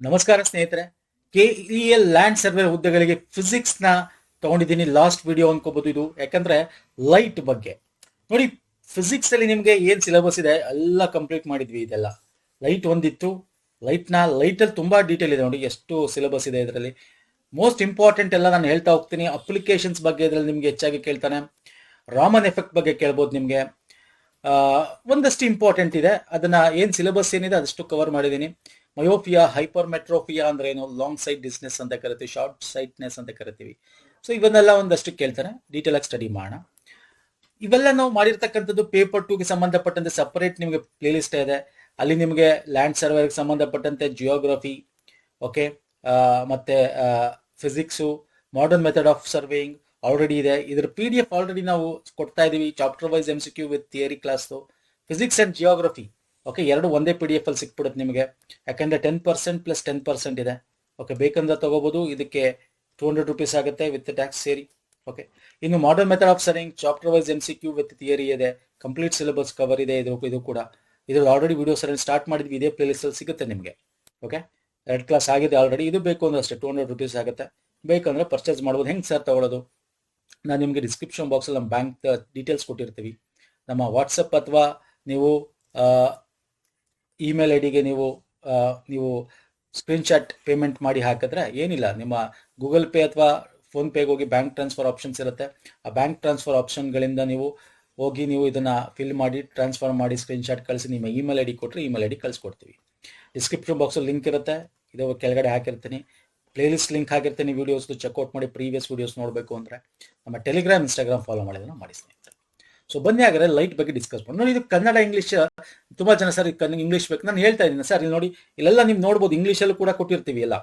ನಮಸ್ಕಾರ ಸ್ನೇಹಿತರೆ. KEL land survey ಹುದ್ದೆಗಳಿಗೆ ಫಿಸಿಕ್ಸ್ ನ ತಗೊಂಡಿದ್ದೀನಿ. ಲಾಸ್ಟ್ ವಿಡಿಯೋ ಅನ್ಕೋಬಹುದು ಇದು, ಯಾಕಂದ್ರೆ ಲೈಟ್ ಬಗ್ಗೆ ನೋಡಿ. ಫಿಸಿಕ್ಸ್ ಅಲ್ಲಿ ನಿಮ್ಗೆ ಏನ್ ಸಿಲೆಬಸ್ ಇದೆ ಎಲ್ಲ ಕಂಪ್ಲೀಟ್ ಮಾಡಿದ್ವಿ. ಇದೆಲ್ಲ ಲೈಟ್ ಒಂದಿತ್ತು. ಲೈಟ್ ಅಲ್ಲಿ ತುಂಬಾ ಡೀಟೇಲ್ ಇದೆ ನೋಡಿ, ಎಷ್ಟು ಸಿಲೆಬಸ್ ಇದೆ ಇದರಲ್ಲಿ. ಮೋಸ್ಟ್ ಇಂಪಾರ್ಟೆಂಟ್ ಎಲ್ಲ ನಾನು ಹೇಳ್ತಾ ಹೋಗ್ತೀನಿ. ಅಪ್ಲಿಕೇಶನ್ಸ್ ಬಗ್ಗೆ ಇದರಲ್ಲಿ ನಿಮ್ಗೆ ಹೆಚ್ಚಾಗಿ ಕೇಳ್ತಾನೆ. ರಾಮನ್ ಎಫೆಕ್ಟ್ ಬಗ್ಗೆ ಕೇಳ್ಬೋದು ನಿಮ್ಗೆ. ಒಂದಷ್ಟು ಇಂಪಾರ್ಟೆಂಟ್ ಇದೆ, ಅದನ್ನ ಏನ್ ಸಿಲೆಬಸ್ ಏನಿದೆ ಅದಷ್ಟು ಕವರ್ ಮಾಡಿದ್ದೀನಿ. ಮಯೋಪಿಯಾ, ಹೈಪರ್ಮೆಟ್ರೋಪಿಯಾ ಅಂದ್ರೆ ಏನು, ಲಾಂಗ್ ಸೈಟ್ ಡಿಸ್ನೆಸ್ ಅಂತ ಕರಿತೀವಿ, ಶಾರ್ಟ್ ಸೈಟ್ನೆಸ್ ಅಂತ ಕರಿತೀವಿ. ಸೊ ಇವನ್ನೆಲ್ಲ ಒಂದಷ್ಟು ಕೇಳ್ತಾನೆ, ಡೀಟೇಲ್ ಆಗಿ ಸ್ಟಡಿ ಮಾಡೋಣ. ಇವೆಲ್ಲ ನಾವು ಮಾಡಿರ್ತಕ್ಕಂಥದ್ದು ಪೇಪರ್ 2ಗೆ ಸಂಬಂಧಪಟ್ಟಂತೆ ಸಪರೇಟ್ ನಿಮಗೆ ಪ್ಲೇ ಲಿಸ್ಟ್ ಇದೆ. ಅಲ್ಲಿ ನಿಮಗೆ ಲ್ಯಾಂಡ್ ಸರ್ವೆಗೆ ಸಂಬಂಧಪಟ್ಟಂತೆ ಜಿಯೋಗ್ರಫಿ, ಓಕೆ, ಮತ್ತೆ physics, modern method of surveying already ಇದೆ. ಇದರ PDF ಆಲ್ರೆಡಿ ನಾವು ಕೊಡ್ತಾ ಇದೀವಿ. Chapter wise MCQ with theory class. Physics and geography, okay, ಎರಡು ಒಂದೇ PDF ಅಲ್ಲಿ ಸಿಕ್ಬಿಡುತ್ತೆ ನಿಮಗೆ. ಯಾಕಂದ್ರೆ 10% ಪ್ಲಸ್ 10% ಇದೆ. ಓಕೆ, ಬೇಕಂದ್ರೆ ತಗೋಬಹುದು. ಇದಕ್ಕೆ 200 ರೂಪೀಸ್ ಆಗುತ್ತೆ ವಿತ್ ಟ್ಯಾಕ್ಸ್ ಸೇರಿ. ಓಕೆ, ಇನ್ನು modern method of serving chapter wise MCQ with theory ಇದೆ. ಕಂಪ್ಲೀಟ್ ಸಿಲೆಬಸ್ ಕವರ್ ಇದೆ. ಇದು ಕೂಡ ಇದ್ರಲ್ಲಿ ಆಲ್ರೆಡಿ ವಿಡಿಯೋ ಸರಿ ಸ್ಟಾರ್ಟ್ ಮಾಡಿದ್ವಿ. ಇದೇ ಪ್ಲೇ ಲಿಸ್ಟ್ ಅಲ್ಲಿ ಸಿಗುತ್ತೆ ನಿಮಗೆ. ಓಕೆ, 2 ಕ್ಲಾಸ್ ಆಗಿದೆ ಆಲ್ರೆಡಿ. ಇದು ಬೇಕು ಅಂದ್ರೆ ಅಷ್ಟೇ 200 ರೂಪೀಸ್ ಆಗುತ್ತೆ. ಬೇಕಂದ್ರೆ ಪರ್ಚೇಸ್ ಮಾಡ್ಬೋದು. ಹೆಂಗೆ ಸರ್ ತಗೊಳ್ಳೋದು? ನಾನು ನಿಮಗೆ ಡಿಸ್ಕ್ರಿಪ್ಷನ್ ಬಾಕ್ಸ್ ಅಲ್ಲಿ ನಮ್ಮ ಬ್ಯಾಂಕ್ ಡೀಟೇಲ್ಸ್ ಕೊಟ್ಟಿರ್ತೀವಿ. ನಮ್ಮ ವಾಟ್ಸಪ್ ಅಥವಾ ನೀವು ಇಮೇಲ್ ಐಡಿಗೆ ನೀವು ಸ್ಕ್ರೀನ್ಶಾಟ್ ಪೇಮೆಂಟ್ ಮಾಡಿ ಹಾಕಿದ್ರೆ ಏನಿಲ್ಲ, ನಿಮ್ಮ ಗೂಗಲ್ ಪೇ ಅಥವಾ ಫೋನ್ ಪೇಗೆ ಹೋಗಿ ಬ್ಯಾಂಕ್ ಟ್ರಾನ್ಸ್ಫರ್ ಆಪ್ಷನ್ಸ್ ಇರುತ್ತೆ. ಆ ಬ್ಯಾಂಕ್ ಟ್ರಾನ್ಸ್ಫರ್ ಆಪ್ಷನ್ಗಳಿಂದ ನೀವು ಹೋಗಿ ನೀವು ಇದನ್ನ ಫಿಲ್ ಮಾಡಿ ಟ್ರಾನ್ಸ್ಫರ್ ಮಾಡಿ ಸ್ಕ್ರೀನ್ಶಾಟ್ ಕಳಿಸಿ ನಿಮ್ಮ ಇಮೇಲ್ ಐಡಿ ಕೊಟ್ಟರೆ ಇಮೇಲ್ ಐಡಿ ಕಳಿಸ್ಕೊಡ್ತೀವಿ. ಡಿಸ್ಕ್ರಿಪ್ಷನ್ ಬಾಕ್ಸಲ್ಲಿ ಲಿಂಕ್ ಇರುತ್ತೆ, ಇದು ಕೆಳಗಡೆ ಹಾಕಿರ್ತೀನಿ. ಪ್ಲೇಲಿಸ್ಟ್ ಲಿಂಕ್ ಹಾಕಿರ್ತೀನಿ. ವಿಡಿಯೋಸ್ ಚೆಕ್ಔಟ್ ಮಾಡಿ, ಪ್ರೀವಿಯಸ್ ವಿಡಿಯೋಸ್ ನೋಡಬೇಕು ಅಂದರೆ ನಮ್ಮ ಟೆಲಿಗ್ರಾಮ್, ಇನ್ಸ್ಟಾಗ್ರಾಮ್ ಫಾಲೋ ಮಾಡೋದನ್ನ ಮಾಡಿ ಸ್ನೇಹಿತರೆ. ಸೊ ಬನ್ನಿ ಹಾಗಾದ್ರೆ ಲೈಟ್ ಬಗ್ಗೆ ಡಿಸ್ಕಸ್ ಮಾಡಿ. ನೋಡಿ, ಇದು ಕನ್ನಡ ಇಂಗ್ಲೀಷ್ ತುಂಬಾ ಜನ ಸರ್ ಇಂಗ್ಲೀಷ್ ಬೇಕು ನಾನು ಹೇಳ್ತಾ ಇದ್ದೀನಿ ಸರ್. ಇಲ್ಲಿ ನೋಡಿ, ಇಲ್ಲೆಲ್ಲ ನೀವು ನೋಡ್ಬೋದು, ಇಂಗ್ಲೀಷಲ್ಲೂ ಕೂಡ ಕೊಟ್ಟಿರ್ತೀವಿ ಎಲ್ಲ.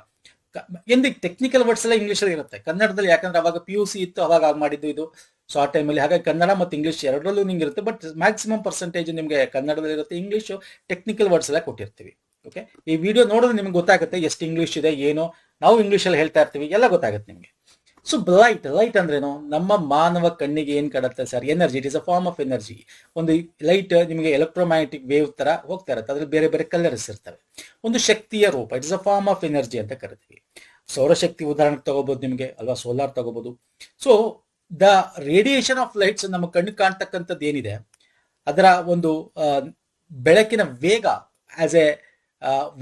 ಎಂದಿಗೆ ಟೆಕ್ನಿಕಲ್ ವರ್ಡ್ಸ್ ಎಲ್ಲ ಇಂಗ್ಲೀಷಲ್ಲಿ ಇರುತ್ತೆ. ಕನ್ನಡದಲ್ಲಿ ಯಾಕಂದ್ರೆ ಅವಾಗ PUC ಇತ್ತು, ಅವಾಗ ಮಾಡಿದ್ದು ಇದು. ಸೊ ಆ ಟೈಮಲ್ಲಿ ಹಾಗಾಗಿ ಕನ್ನಡ ಮತ್ತು ಇಂಗ್ಲೀಷ್ ಎರಡರಲ್ಲೂ ನಿಮ್ಗೆ ಇರುತ್ತೆ. ಬಟ್ ಮ್ಯಾಕ್ಸಿಮಮ್ ಪರ್ಸೆಂಟೇಜ್ ನಿಮಗೆ ಕನ್ನಡದಲ್ಲಿ ಇರುತ್ತೆ. ಇಂಗ್ಲೀಷು ಟೆಕ್ನಿಕಲ್ ವರ್ಡ್ಸ್ ಎಲ್ಲ ಕೊಟ್ಟಿರ್ತೀವಿ. ಓಕೆ, ಈ ವಿಡಿಯೋ ನೋಡಿದ್ರೆ ನಿಮ್ಗೆ ಗೊತ್ತಾಗುತ್ತೆ ಎಷ್ಟು ಇಂಗ್ಲೀಷ್ ಇದೆ, ಏನು ನಾವು ಇಂಗ್ಲೀಷಲ್ಲಿ ಹೇಳ್ತಾ ಇರ್ತೀವಿ, ಎಲ್ಲ ಗೊತ್ತಾಗುತ್ತೆ ನಿಮಗೆ. ಸೊ ಲೈಟ್ ಅಂದ್ರೇನು? ನಮ್ಮ ಮಾನವ ಕಣ್ಣಿಗೆ ಏನ್ ಕಾಣುತ್ತೆ sir? Energy. It is a form of energy. ಒಂದು ಲೈಟ್ ನಿಮಗೆ ಎಲೆಕ್ಟ್ರೋಮ್ಯಾಗ್ನೆಟಿಕ್ ವೇವ್ ತರ ಹೋಗ್ತಾ ಇರುತ್ತೆ. ಅದ್ರಲ್ಲಿ ಬೇರೆ ಬೇರೆ ಕಲರ್ಸ್ ಇರ್ತವೆ. ಒಂದು ಶಕ್ತಿಯ ರೂಪ. It is a form of energy ಅಂತ ಕರಿತೀವಿ. ಸೌರಶಕ್ತಿ ಉದಾಹರಣೆ ತಗೋಬಹುದು ನಿಮಗೆ, ಅಲ್ವಾ? ಸೋಲಾರ್ ತಗೋಬಹುದು. So the radiation of lights ನಮ್ಮ ಕಣ್ಣು ಕಾಣ್ತಕ್ಕಂಥದ್ದು ಏನಿದೆ, ಅದರ ಒಂದು ಬೆಳಕಿನ ವೇಗ ಆಸ್ ಎ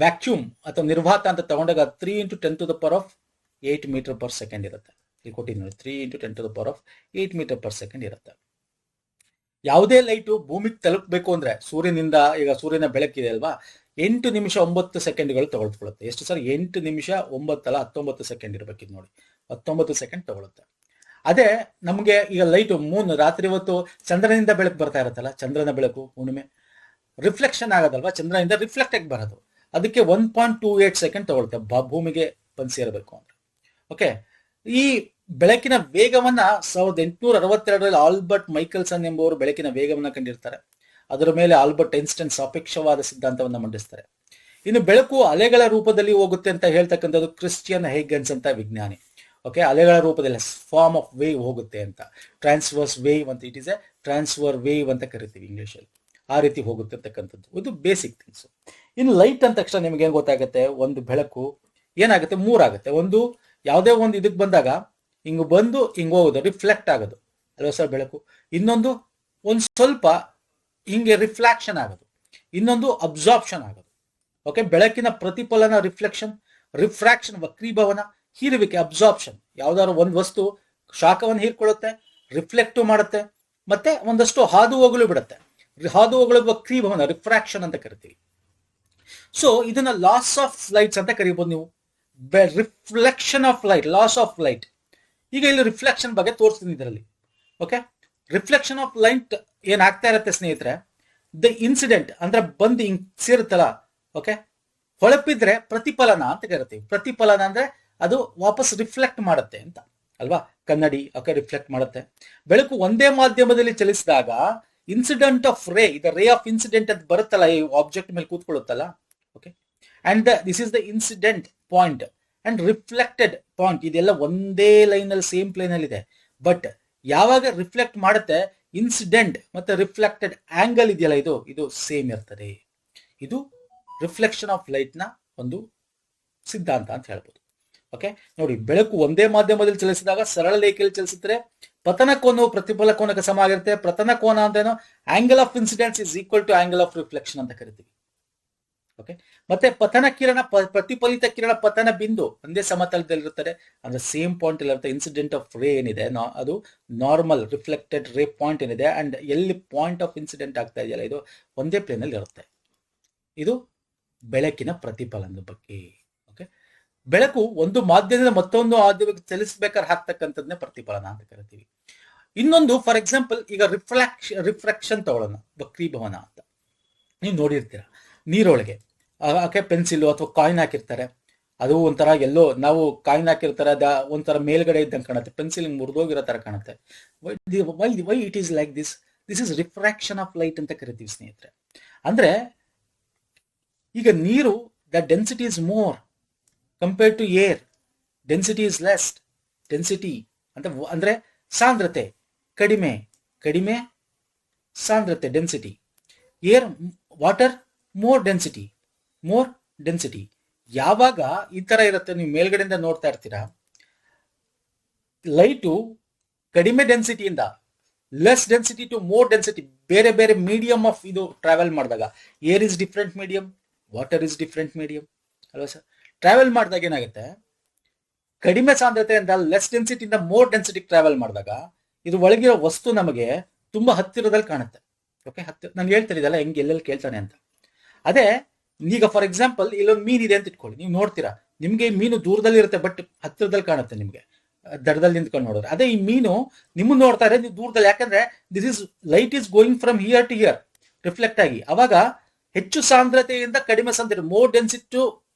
ವ್ಯಾಕ್ಯೂಮ್ ಅಥವಾ ನಿರ್ವಾತ ಅಂತ ತಗೊಂಡಾಗ 3 × 10⁸ ಮೀಟರ್ ಪರ್ ಸೆಕೆಂಡ್ ಇರುತ್ತೆ. ಇಲ್ಲಿ ಕೊಟ್ಟಿದ್ದೀನಿ 3 × 10⁸ ಮೀಟರ್ ಪರ್ ಸೆಕೆಂಡ್ ಇರುತ್ತೆ. ಯಾವುದೇ ಲೈಟು ಭೂಮಿಗೆ ತಲುಪಬೇಕು ಅಂದ್ರೆ ಸೂರ್ಯನಿಂದ, ಈಗ ಸೂರ್ಯನ ಬೆಳಕಿದೆ ಅಲ್ವಾ, 8 ನಿಮಿಷ 9 ಸೆಕೆಂಡ್ಗಳು ತಗೊಳ್ಕೊಳ್ಳುತ್ತೆ. ಎಷ್ಟು ಸರ್? 8 ನಿಮಿಷ 9 ಅಲ್ಲ, 19 ಸೆಕೆಂಡ್ ಇರಬೇಕಿದ್ ನೋಡಿ, 19 ಸೆಕೆಂಡ್ ತಗೊಳುತ್ತೆ. ಅದೇ ನಮಗೆ ಈಗ ಲೈಟು ಮೂನ್ ರಾತ್ರಿ ಹೊತ್ತು ಚಂದ್ರನಿಂದ ಬೆಳಕು ಬರ್ತಾ ಇರುತ್ತಲ್ಲ, ಚಂದ್ರನ ಬೆಳಕು ಹುಣ್ಣಿಮೆ ರಿಫ್ಲೆಕ್ಷನ್ ಆಗೋದಲ್ವಾ, ಚಂದ್ರನಿಂದ ರಿಫ್ಲೆಕ್ಟ್ ಆಗಿ ಬರೋದು. ಅದಕ್ಕೆ 1.28 ಸೆಕೆಂಡ್ ತಗೊಳುತ್ತೆ ಭೂಮಿಗೆ ಬಂದು ಸೇರಬೇಕು ಅಂದ್ರೆ. ಓಕೆ, ಈ ಬೆಳಕಿನ ವೇಗವನ್ನ 1862ರಲ್ಲಿ ಆಲ್ಬರ್ಟ್ ಮೈಕಲ್ಸನ್ ಎಂಬುವರು ಬೆಳಕಿನ ವೇಗವನ್ನ ಕಂಡಿರ್ತಾರೆ. ಅದರ ಮೇಲೆ ಆಲ್ಬರ್ಟ್ ಐನ್ಸ್ಟೈನ್ ಸಾಪೇಕ್ಷವಾದ ಸಿದ್ಧಾಂತವನ್ನ ಮಂಡಿಸ್ತಾರೆ. ಇನ್ನು ಬೆಳಕು ಅಲೆಗಳ ರೂಪದಲ್ಲಿ ಹೋಗುತ್ತೆ ಅಂತ ಹೇಳ್ತಕ್ಕಂಥದ್ದು ಕ್ರಿಸ್ಟಿಯನ್ ಹೈಗನ್ಸ್ ಅಂತ ವಿಜ್ಞಾನಿ. ಓಕೆ, ಅಲೆಗಳ ರೂಪದಲ್ಲಿ ಫಾರ್ಮ್ ಆಫ್ ವೇವ್ ಹೋಗುತ್ತೆ ಅಂತ, ಟ್ರಾನ್ಸ್ವರ್ಸ್ ವೇವ್ ಅಂತ, it is A transfer wave ಅಂತ ಕರಿತೀವಿ ಇಂಗ್ಲಿಷಲ್ಲಿ. ಆ ರೀತಿ ಹೋಗುತ್ತೆ ಅಂತಕ್ಕಂಥದ್ದು ಇದು ಬೇಸಿಕ್ ಥಿಂಗ್ಸ್. ಇನ್ನು ಲೈಟ್ ಅಂದ ತಕ್ಷಣ ನಿಮ್ಗೆ ಏನ್ ಗೊತ್ತಾಗುತ್ತೆ? ಒಂದು ಬೆಳಕು ಏನಾಗುತ್ತೆ, ಮೂರಾಗುತ್ತೆ. ಒಂದು ಯಾವುದೇ ಒಂದು ಇದಕ್ಕೆ ಬಂದಾಗ ಹಿಂಗ್ ಬಂದು ಹಿಂಗ್ ಹೋಗೋದು, ರಿಫ್ಲೆಕ್ಟ್ ಆಗೋದು ಅಲ್ವಾ ಸರ್ ಬೆಳಕು. ಇನ್ನೊಂದು ಒಂದು ಸ್ವಲ್ಪ ಹಿಂಗೆ ರಿಫ್ಲಾಕ್ಷನ್ ಆಗೋದು, ಇನ್ನೊಂದು ಅಬ್ಸಾರ್ಪ್ಷನ್ ಆಗೋದು. ಓಕೆ, ಬೆಳಕಿನ ಪ್ರತಿಫಲನ ರಿಫ್ಲೆಕ್ಷನ್, ರಿಫ್ರಾಕ್ಷನ್ ವಕ್ರೀಭವನ, ಹೀರುವಿಕೆ ಅಬ್ಸಾರ್ಪ್ಷನ್. ಯಾವ್ದಾದ್ರು ಒಂದು ವಸ್ತು ಶಾಖವನ್ನು ಹೀರ್ಕೊಳ್ಳುತ್ತೆ, ರಿಫ್ಲೆಕ್ಟ್ ಮಾಡುತ್ತೆ, ಮತ್ತೆ ಒಂದಷ್ಟು ಹಾದು ಹೋಗಲು ಬಿಡುತ್ತೆ. ಹಾದು ಹೋಗಲು ವಕ್ರೀಭವನ, ರಿಫ್ರಾಕ್ಷನ್ ಅಂತ ಕರಿತೀವಿ. ಸೊ ಇದನ್ನ ಲಾಸ್ ಆಫ್ ಲೈಟ್ಸ್ ಅಂತ ಕರಿಬಹುದು ನೀವು. Reflection of light, loss of light. ಈಗ ಇಲ್ಲಿ ರಿಫ್ಲೆಕ್ಷನ್ ಬಗ್ಗೆ ತೋರಿಸ್ತೀನಿ ಇದರಲ್ಲಿ. ಓಕೆ, ರಿಫ್ಲೆಕ್ಷನ್ ಆಫ್ ಲೈಟ್ ಏನಾಗ್ತಾ ಇರುತ್ತೆ ಸ್ನೇಹಿತರೆ, ದ ಇನ್ಸಿಡೆಂಟ್ ಅಂದ್ರೆ ಬಂದು ಹಿಂಗ್ ಸೇರುತ್ತಲ್ಲ, ಓಕೆ, ಹೊಳಪಿದ್ರೆ ಪ್ರತಿಫಲನ ಅಂತ ಕರಿತೀವಿ. ಪ್ರತಿಫಲನ ಅಂದ್ರೆ ಅದು ವಾಪಸ್ ರಿಫ್ಲೆಕ್ಟ್ ಮಾಡುತ್ತೆ ಅಂತ ಅಲ್ವಾ. ಕನ್ನಡಿ ಓಕೆ ರಿಫ್ಲೆಕ್ಟ್ ಮಾಡುತ್ತೆ. ಬೆಳಕು ಒಂದೇ ಮಾಧ್ಯಮದಲ್ಲಿ ಚಲಿಸಿದಾಗ incident of ray, the ray of incident ಅಂತ ಬರುತ್ತಲ್ಲ, ಈ ಆಬ್ಜೆಕ್ಟ್ ಮೇಲೆ ಕೂತ್ಕೊಳ್ಳುತ್ತಲ್ಲ. Okay, and this is the incident point and reflected point. ಇದೆಲ್ಲ ಒಂದೇ ಲೈನ್ ಅಲ್ಲಿ ಸೇಮ್ ಪ್ಲೇನ್ ಅಲ್ಲಿ ಇದೆ. ಬಟ್ ಯಾವಾಗ ರಿಫ್ಲೆಕ್ಟ್ ಮಾಡುತ್ತೆ, ಇನ್ಸಿಡೆಂಟ್ ಮತ್ತೆ ರಿಫ್ಲೆಕ್ಟೆಡ್ ಆಂಗಲ್ ಇದೆಯಲ್ಲ, ಇದು ಸೇಮ್ ಇರ್ತದೆ. ಇದು ರಿಫ್ಲೆಕ್ಷನ್ ಆಫ್ ಲೈಟ್ ನ ಒಂದು ಸಿದ್ಧಾಂತ ಅಂತ ಹೇಳ್ಬೋದು. ಓಕೆ, ನೋಡಿ, ಬೆಳಕು ಒಂದೇ ಮಾಧ್ಯಮದಲ್ಲಿ ಚಲಿಸಿದಾಗ ಸರಳ ರೇಖೆಯಲ್ಲಿ ಚಲಿಸಿದ್ರೆ ಪತನ ಕೋನವು ಪ್ರತಿಫಲ ಕೋನಕ್ಕೆ ಸಮ ಆಗಿರುತ್ತೆ. ಪತನ ಕೋನ ಅಂತ ಏನು, angle of incidence is equal to angle of reflection ಅಂತ ಕರಿತೀವಿ. ಓಕೆ, ಮತ್ತೆ ಪತನ ಕಿರಣ ಪ್ರತಿಫಲಿತ ಕಿರಣ ಪತನ ಬಿಂದು ಒಂದೇ ಸಮತಲದಲ್ಲಿರುತ್ತದೆ, ಅಂದ್ರೆ ಸೇಮ್ ಪಾಯಿಂಟ್ ಇರುತ್ತೆ. ಇನ್ಸಿಡೆಂಟ್ ಆಫ್ ರೇ ಏನಿದೆ ಅದು ನಾರ್ಮಲ್ ರಿಫ್ಲೆಕ್ಟೆಡ್ ರೇ ಪಾಯಿಂಟ್ ಏನಿದೆ ಅಂಡ್ ಎಲ್ಲಿ ಪಾಯಿಂಟ್ ಆಫ್ ಇನ್ಸಿಡೆಂಟ್ ಆಗ್ತಾ ಇದೆಯಲ್ಲ ಇದು ಒಂದೇ ಪ್ಲೇನ್ ಅಲ್ಲಿ ಇರುತ್ತೆ. ಇದು ಬೆಳಕಿನ ಪ್ರತಿಫಲನದ ಬಗ್ಗೆ. ಓಕೆ, ಬೆಳಕು ಒಂದು ಮಾಧ್ಯಮದಿಂದ ಮತ್ತೊಂದು ಮಾಧ್ಯಮಕ್ಕೆ ಚಲಿಸಬೇಕಾದ್ರೆ ಹಾಕ್ತಕ್ಕಂಥದ್ನೇ ಪ್ರತಿಫಲನ ಅಂತ ಕರಿತೀವಿ. ಇನ್ನೊಂದು, ಫಾರ್ ಎಕ್ಸಾಂಪಲ್, ಈಗ ರಿಫ್ರಾಕ್ಷನ್ ತಗೊಳ್ಳೋಣ, ವಕ್ರೀಭವನ ಅಂತ. ನೀವು ನೋಡಿರ್ತೀರ ನೀರೊಳಗೆ ಪೆನ್ಸಿಲ್ ಅಥವಾ ಕಾಯಿನ್ ಹಾಕಿರ್ತಾರೆ, ಅದು ಒಂಥರ ಎಲ್ಲೋ ನಾವು ಕಾಯಿನ್ ಹಾಕಿರ್ತಾರೆ ಒಂಥರ ಮೇಲ್ಗಡೆ ಇದ್ದಂಗೆ ಕಾಣುತ್ತೆ, ಪೆನ್ಸಿಲ್ ಮುರಿದೋಗಿರೋ ತರ ಕಾಣುತ್ತೆ. Why it is like this is refraction of light ಅಂತ ಕರಿತೀವಿ ಸ್ನೇಹಿತರೆ. ಅಂದ್ರೆ ಈಗ ನೀರು, the density is more compared to air, density is less. Density ಅಂತ ಅಂದ್ರೆ ಸಾಂದ್ರತೆ ಕಡಿಮೆ, ಕಡಿಮೆ ಸಾಂದ್ರತೆ density. Air, water more density, more density. ಯಾವಾಗ ಈ ತರ ಇರುತ್ತೆ, ನೀವು ಮೇಲ್ಗಡೆಯಿಂದ ನೋಡ್ತಾ ಇರ್ತೀರಾ, ಲೈಟು ಕಡಿಮೆ ಡೆನ್ಸಿಟಿಯಿಂದ less density to more density, ಬೇರೆ ಬೇರೆ ಮೀಡಿಯಂ ಆಫ್ ಇದು ಟ್ರಾವೆಲ್ ಮಾಡಿದಾಗ, air is different medium, water is different medium ಅಲ್ವಾ ಸರ್. ಟ್ರಾವೆಲ್ ಮಾಡಿದಾಗ ಏನಾಗುತ್ತೆ, ಕಡಿಮೆ ಸಾಂದ್ರತೆಯಿಂದ ಲೆಸ್ ಡೆನ್ಸಿಟಿಯಿಂದ ಮೋರ್ ಡೆನ್ಸಿಟಿ ಟ್ರಾವೆಲ್ ಮಾಡಿದಾಗ ಇದು ಒಳಗಿರೋ ವಸ್ತು ನಮಗೆ ತುಂಬಾ ಹತ್ತಿರದಲ್ಲಿ ಕಾಣುತ್ತೆ. ಓಕೆ, ನಾನು ಹೇಳ್ತೀನಿ ಇದೆಲ್ಲ ಹೆಂಗೆ ಎಲ್ಲೆಲ್ಲಿ ಕೇಳ್ತಾನೆ ಅಂತ. ಅದೇ ಈಗ ಫಾರ್ ಎಕ್ಸಾಂಪಲ್ ಇಲ್ಲೊಂದು ಮೀನ್ ಇದೆ ಅಂತ ಇಟ್ಕೊಳ್ಳಿ, ನೀವು ನೋಡ್ತೀರಾ, ನಿಮ್ಗೆ ಮೀನು ದೂರದಲ್ಲಿ ಇರುತ್ತೆ ಬಟ್ ಹತ್ತಿರದಲ್ಲಿ ಕಾಣುತ್ತೆ ನಿಮ್ಗೆ ದಡದಲ್ಲಿ ನಿಂತ್ಕೊಂಡು ನೋಡಿದ್ರೆ. ಅದೇ ಈ ಮೀನು ನಿಮ್ಮನ್ನು ನೋಡ್ತಾ ಇದ್ರೆ ನೀವು ದೂರದಲ್ಲಿ, ಯಾಕಂದ್ರೆ this is light is going from here to here reflect ಆಗಿ. ಅವಾಗ ಹೆಚ್ಚು ಸಾಂದ್ರತೆಯಿಂದ ಕಡಿಮೆ ಸಾಂದ್ರತೆ, ಮೋರ್ ಡೆನ್ಸಿಟಿ ಟು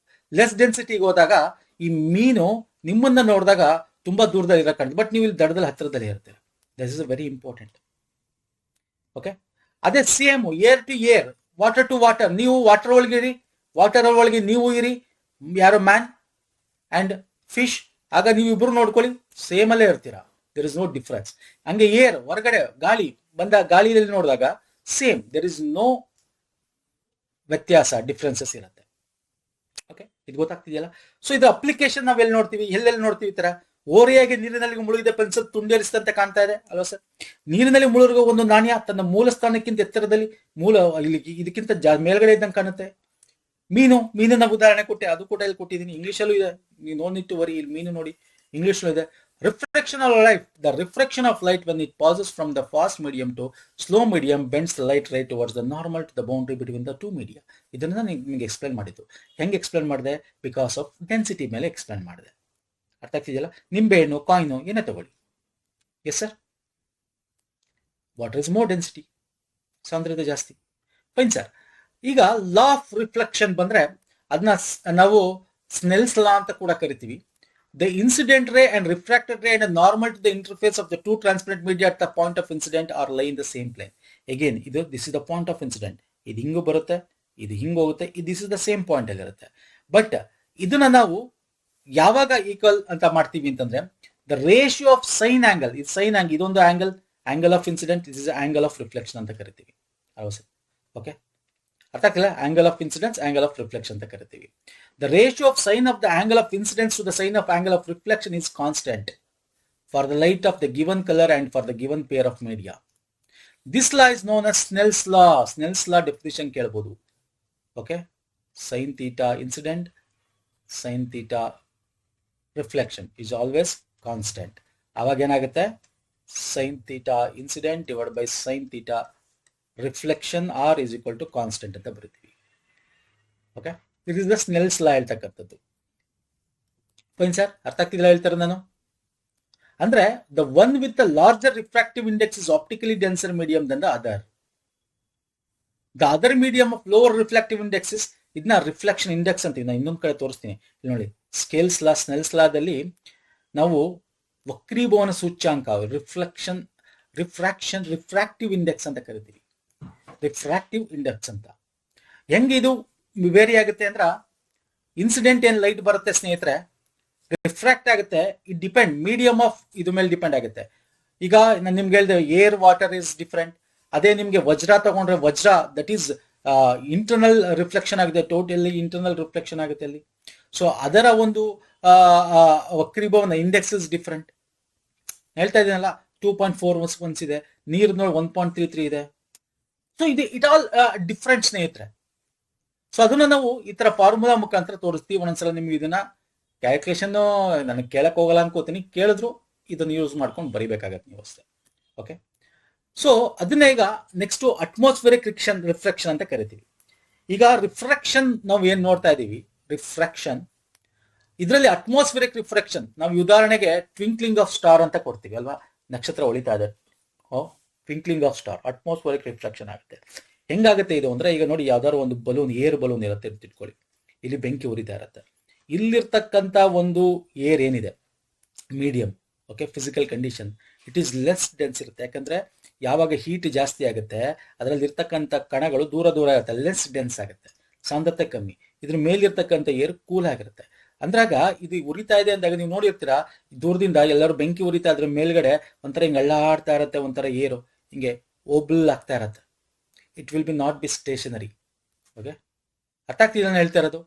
ಲೆಸ್ ಡೆನ್ಸಿಟಿಗೆ ಹೋದಾಗ ಈ ಮೀನು ನಿಮ್ಮನ್ನ ನೋಡಿದಾಗ ತುಂಬಾ ದೂರದಲ್ಲಿ ಇರೋ ಕಾಣುತ್ತೆ, ಬಟ್ ನೀವು ಇಲ್ಲಿ ದಡದಲ್ಲಿ ಹತ್ತಿರದಲ್ಲಿ ಇರ್ತೀರ. This is very important. Okay, ಅದೇ same air to air, water to water, ನೀವು ವಾಟರ್ ಒಳಗೆ ಇರಿ, ವಾಟರ್ ಒಳಗೆ ನೀವು ಇರಿ, ಯಾರೋ ಮ್ಯಾನ್ ಅಂಡ್ ಫಿಶ್, ಆಗ ನೀವು ಇಬ್ರು ನೋಡ್ಕೊಳ್ಳಿ ಸೇಮ್ ಅಲ್ಲೇ ಇರ್ತೀರಾ, ದೇರ್ ಇಸ್ ನೋ ಡಿಫರೆನ್ಸ್. ಹಂಗೆ ಏರ್ ಹೊರಗಡೆ ಗಾಳಿ ಬಂದ ಗಾಳಿಯಲ್ಲಿ ನೋಡಿದಾಗ ಸೇಮ್, ದೇರ್ ಇಸ್ ನೋ ವ್ಯತ್ಯಾಸ, ಡಿಫ್ರೆನ್ಸಸ್ ಇರುತ್ತೆ. ಓಕೆ, ಇದು ಗೊತ್ತಾಗ್ತಿದೆಯಲ್ಲ. ಸೊ ಇದು ಅಪ್ಲಿಕೇಶನ್ ನಾವೆಲ್ಲಿ ನೋಡ್ತೀವಿ, ಎಲ್ಲೆಲ್ಲಿ ನೋಡ್ತೀವಿ, ಈ ತರ ಓರೆಯಾಗಿ ನೀರಿನಲ್ಲಿ ಮುಳುಗಿದ ಪೆನ್ಸಿಲ್ ತುಂಡೇರಿಸಿದಂತೆ ಕಾಣ್ತಾ ಇದೆ ಅಲ್ವಾ ಸರ್. ನೀರಿನಲ್ಲಿ ಮುಳುಗಿರುವ ಒಂದು ನಾಣ್ಯ ತನ್ನ ಮೂಲ ಸ್ಥಾನಕ್ಕಿಂತ ಎತ್ತರದಲ್ಲಿ ಇಲ್ಲಿ ಇದಕ್ಕಿಂತ ಮೇಲ್ಗಡೆ ಇದ್ದಂಗೆ ಕಾಣುತ್ತೆ. ಮೀನಿನ ಉದಾಹರಣೆ ಕೊಟ್ಟೆ, ಅದು ಕೂಡ ಇಲ್ಲಿ ಕೊಟ್ಟಿದ್ದೀನಿ, ಇಂಗ್ಲಿಷಲ್ಲೂ ಇದೆ, ನೀವು ನೋಡಿಟ್ಟು ವರಿ, ಇಲ್ಲಿ ಮೀನು ನೋಡಿ ಇಂಗ್ಲಿಷ್ ಇದೆ. Reflection of light, the reflection of light when it passes from the fast medium to slow medium bends the light right towards the normal to the boundary between the two media. ಇದನ್ನ ನಿಮಗೆ explain ಮಾಡಿದ್ದು. ಹೆಂಗೆ explain ಮಾಡಿದೆ? Because of density ಮೇಲೆ explain ಮಾಡಿದೆ. ಅರ್ಥ ಆಗ್ತಿದೆಯಲ್ಲ. ನಿಂಬೆ ಹಣ್ಣು, ಕಾಯಿನು ಏನೇ ತಗೊಳ್ಳಿ, yes sir, water is more density, ಸಾಂದ್ರತೆ ಜಾಸ್ತಿ. Fine sir. ಈಗ ಲಾ ಆಫ್ ರಿಫ್ಲೆಕ್ಷನ್ ಬಂದ್ರೆ ಅದನ್ನ ನಾವು ಸ್ನೆಲ್ಸ್ ಲಾ ಅಂತ ಕೂಡ ಕರಿತೀವಿ. The incident ray and refracted ray and a normal to the interface of the two transparent media at the point of incident are lie in the same plane. Again, this is the point of incident. ಇದು ಹಿಂಗೂ ಬರುತ್ತೆ, ಇದು ಹಿಂಗ್ ಹೋಗುತ್ತೆ, this is the same point ಅಲ್ಲಿ ಇರುತ್ತೆ. But ಇದನ್ನ ನಾವು ಯಾವಾಗ ಈಕ್ವಲ್ ಅಂತ ಮಾಡ್ತೀವಿ ಅಂತಂದ್ರೆ, the ratio of sine angle, ಇದು ಸೈನ್ ಆಂಗಲ್, ಇದೊಂದು angle of incident, this is angle of reflection ಅಂತ ಕರಿತೀವಿ. ಹೌದು ಸರ್. ಓಕೆ, ಅರ್ಥ ಆಗ್ತಿಲ್ಲ? Angle of incidence, angle of reflection ಅಂತ ಕರಿತೀವಿ. The ratio of sine of the angle of incidence to the sine of angle of reflection is constant for the light of the given color and for the given pair of media. This law is known as Snell's law. Snell's law definition ಕೇಳಬಹುದು. Okay, sin theta incident, sin theta reflection is always constant. ಅವಾಗ ಏನಾಗುತ್ತೆ? sin theta incident divided by sin theta reflection r is equal to constant ಅಂತ ಬರೀತೀವಿ. Okay, this is the Snell's law ಹೇಳ್ತಕ್ಕಂಥದ್ದು. Fine sir, ಅರ್ಥ ಆಗ್ತಿಲ್ಲ ಹೇಳ್ತಾರೆ ನಾನು. ಅಂದ್ರೆ the one with the larger refractive index is optically denser medium than the other medium of lower refractive index is, ಇದನ್ನ reflection index ಅಂತೀವಿ. ನಾನು ಇನ್ನೊಂದು ಕಡೆ ತೋರಿಸ್ತೀನಿ, ಇಲ್ಲಿ ನೋಡಿ. ಸ್ಕೇಲ್ಸ್ ಲಾ, ಸ್ನೆಲ್ಸ್ ಲಾದಲ್ಲಿ ನಾವು ವಕ್ರೀಭವನ ಸೂಚ್ಯಾಂಕ, ರಿಫ್ರಾಕ್ಟಿವ್ ಇಂಡೆಕ್ಸ್ ಅಂತ ಕರಿತೀವಿ. ರಿಫ್ರಾಕ್ಟಿವ್ ಇಂಡೆಕ್ಸ್ ಅಂತ ಹೆಂಗೆ ಇದು ವೇರಿ ಆಗುತ್ತೆ ಅಂದ್ರ, ಇನ್ಸಿಡೆಂಟ್ ಏನ್ ಲೈಟ್ ಬರುತ್ತೆ ಸ್ನೇಹಿತರೆ, ರಿಫ್ರಾಕ್ಟ್ ಆಗುತ್ತೆ. ಇಟ್ ಡಿಪೆಂಡ್ ಮೀಡಿಯಂ ಆಫ್ ಇದು ಮೇಲೆ ಡಿಪೆಂಡ್ ಆಗುತ್ತೆ. ಈಗ ನಾನು ನಿಮ್ಗೆ ಹೇಳಿದೆ ಏರ್ ವಾಟರ್ ಇಸ್ ಡಿಫರೆಂಟ್. ಅದೇ ನಿಮ್ಗೆ ವಜ್ರ ತಗೊಂಡ್ರೆ ವಜ್ರ ದಟ್ ಈಸ್ ಇಂಟರ್ನಲ್ ರಿಫ್ಲೆಕ್ಷನ್ ಆಗಿದೆ, ಟೋಟಲಿ ಇಂಟರ್ನಲ್ ರಿಫ್ಲೆಕ್ಷನ್ ಆಗುತ್ತೆ ಅಲ್ಲಿ. ಸೊ ಅದರ ಒಂದು ವಕ್ರೀಭವನ ಇಂಡೆಕ್ಸ್ ಇಸ್ ಡಿಫರೆಂಟ್. ಹೇಳ್ತಾ ಇದ್ದೀನಲ್ಲ, 2.4 ಇದೆ, ನೀರು ನೋಡಿ 1.33 ಇದೆ. ಸೊ ಇದು ಇಟ್ ಆಲ್ ಡಿಫರೆಂಟ್ ಸ್ನೇಹಿತರೆ. ಸೊ ಅದನ್ನ ನಾವು ಈ ತರ ಫಾರ್ಮುಲಾ ಮುಖಾಂತರ ತೋರಿಸ್ತೀವಿ. ಒಂದೊಂದ್ಸಲ ನಿಮ್ಗೆ ಇದನ್ನ ಕ್ಯಾಲ್ಕುಲೇಷನ್ ನನಗೆ ಕೇಳಕ್ ಹೋಗಲ್ಲ ಅನ್ಕೋತೀನಿ, ಕೇಳಿದ್ರು ಇದನ್ನ ಯೂಸ್ ಮಾಡ್ಕೊಂಡು ಬರಿಬೇಕಾಗತ್ತೆ ನೀವು ಅಷ್ಟೇ. ಓಕೆ, ಸೊ ಅದನ್ನ ಈಗ ನೆಕ್ಸ್ಟ್ ಅಟ್ಮಾಸ್ಫಿಯರಿಕ್ ರಿಫ್ಲೆಕ್ಷನ್ ಅಂತ ಕರಿತೀವಿ. ಈಗ ರಿಫ್ರಾಕ್ಷನ್ ನಾವು ಏನ್ ನೋಡ್ತಾ ಇದೀವಿ, ರಿಫ್ರಾಕ್ಷನ್ ಇದರಲ್ಲಿ ಅಟ್ಮಾಸ್ಫಿಯರಿಕ್ ರಿಫ್ರಾಕ್ಷನ್ ನಾವು ಉದಾಹರಣೆಗೆ ಟ್ವಿಂಕ್ಲಿಂಗ್ ಆಫ್ ಸ್ಟಾರ್ ಅಂತ ಕೊಡ್ತೀವಿ ಅಲ್ವಾ, ನಕ್ಷತ್ರ ಹೊಳಿತಾ ಇದೆ, twinkling off star atmospheric refraction ಆಗುತ್ತೆ. ಹೆಂಗಾಗುತ್ತೆ ಇದು ಅಂದ್ರೆ, ಈಗ ನೋಡಿ ಯಾವ್ದಾದ್ರು ಒಂದು ಬಲೂನ್, ಏರ್ ಬಲೂನ್ ಇರುತ್ತೆ ಅಂತ ಇಟ್ಕೊಳ್ಳಿ, ಇಲ್ಲಿ ಬೆಂಕಿ ಉರಿತಾ ಇರುತ್ತೆ, ಇಲ್ಲಿರ್ತಕ್ಕಂಥ ಒಂದು ಏರ್ ಏನಿದೆ medium, okay, physical condition, it is less dense ಇರುತ್ತೆ. ಯಾಕಂದ್ರೆ ಯಾವಾಗ ಹೀಟ್ ಜಾಸ್ತಿ ಆಗುತ್ತೆ ಅದರಲ್ಲಿ ಇರ್ತಕ್ಕಂಥ ಕಣಗಳು ದೂರ ದೂರ ಇರುತ್ತೆ, ಲೆಸ್ ಡೆನ್ಸ್ ಆಗುತ್ತೆ, ಸಾಂದ್ರತೆ ಕಮ್ಮಿ. ಇದ್ರ ಮೇಲಿರ್ತಕ್ಕಂಥ ಏರ್ ಕೂಲ್ ಆಗಿರುತ್ತೆ. ಅಂದ್ರಾಗ ಇದು ಉರಿತಾ ಇದೆ ಅಂದಾಗ ನೀವು ನೋಡಿರ್ತೀರಾ, ದೂರದಿಂದ ಎಲ್ಲರೂ ಬೆಂಕಿ ಉರಿತಾ ಅದ್ರ ಮೇಲ್ಗಡೆ ಒಂಥರ ಹಿಂಗೆ ಅಳ್ಳಾಡ್ತಾ ಇರತ್ತೆ, ಒಂಥರ ಏರು ಹಿಂಗೆ ಓಬಲ್ ಆಗ್ತಾ ಇರತ್ತೆ. It will be not be stationary. Okay, ಅರ್ಥ ಆಗ್ತಿದೆ ನಾನು ಹೇಳ್ತಾ ಇರೋದು.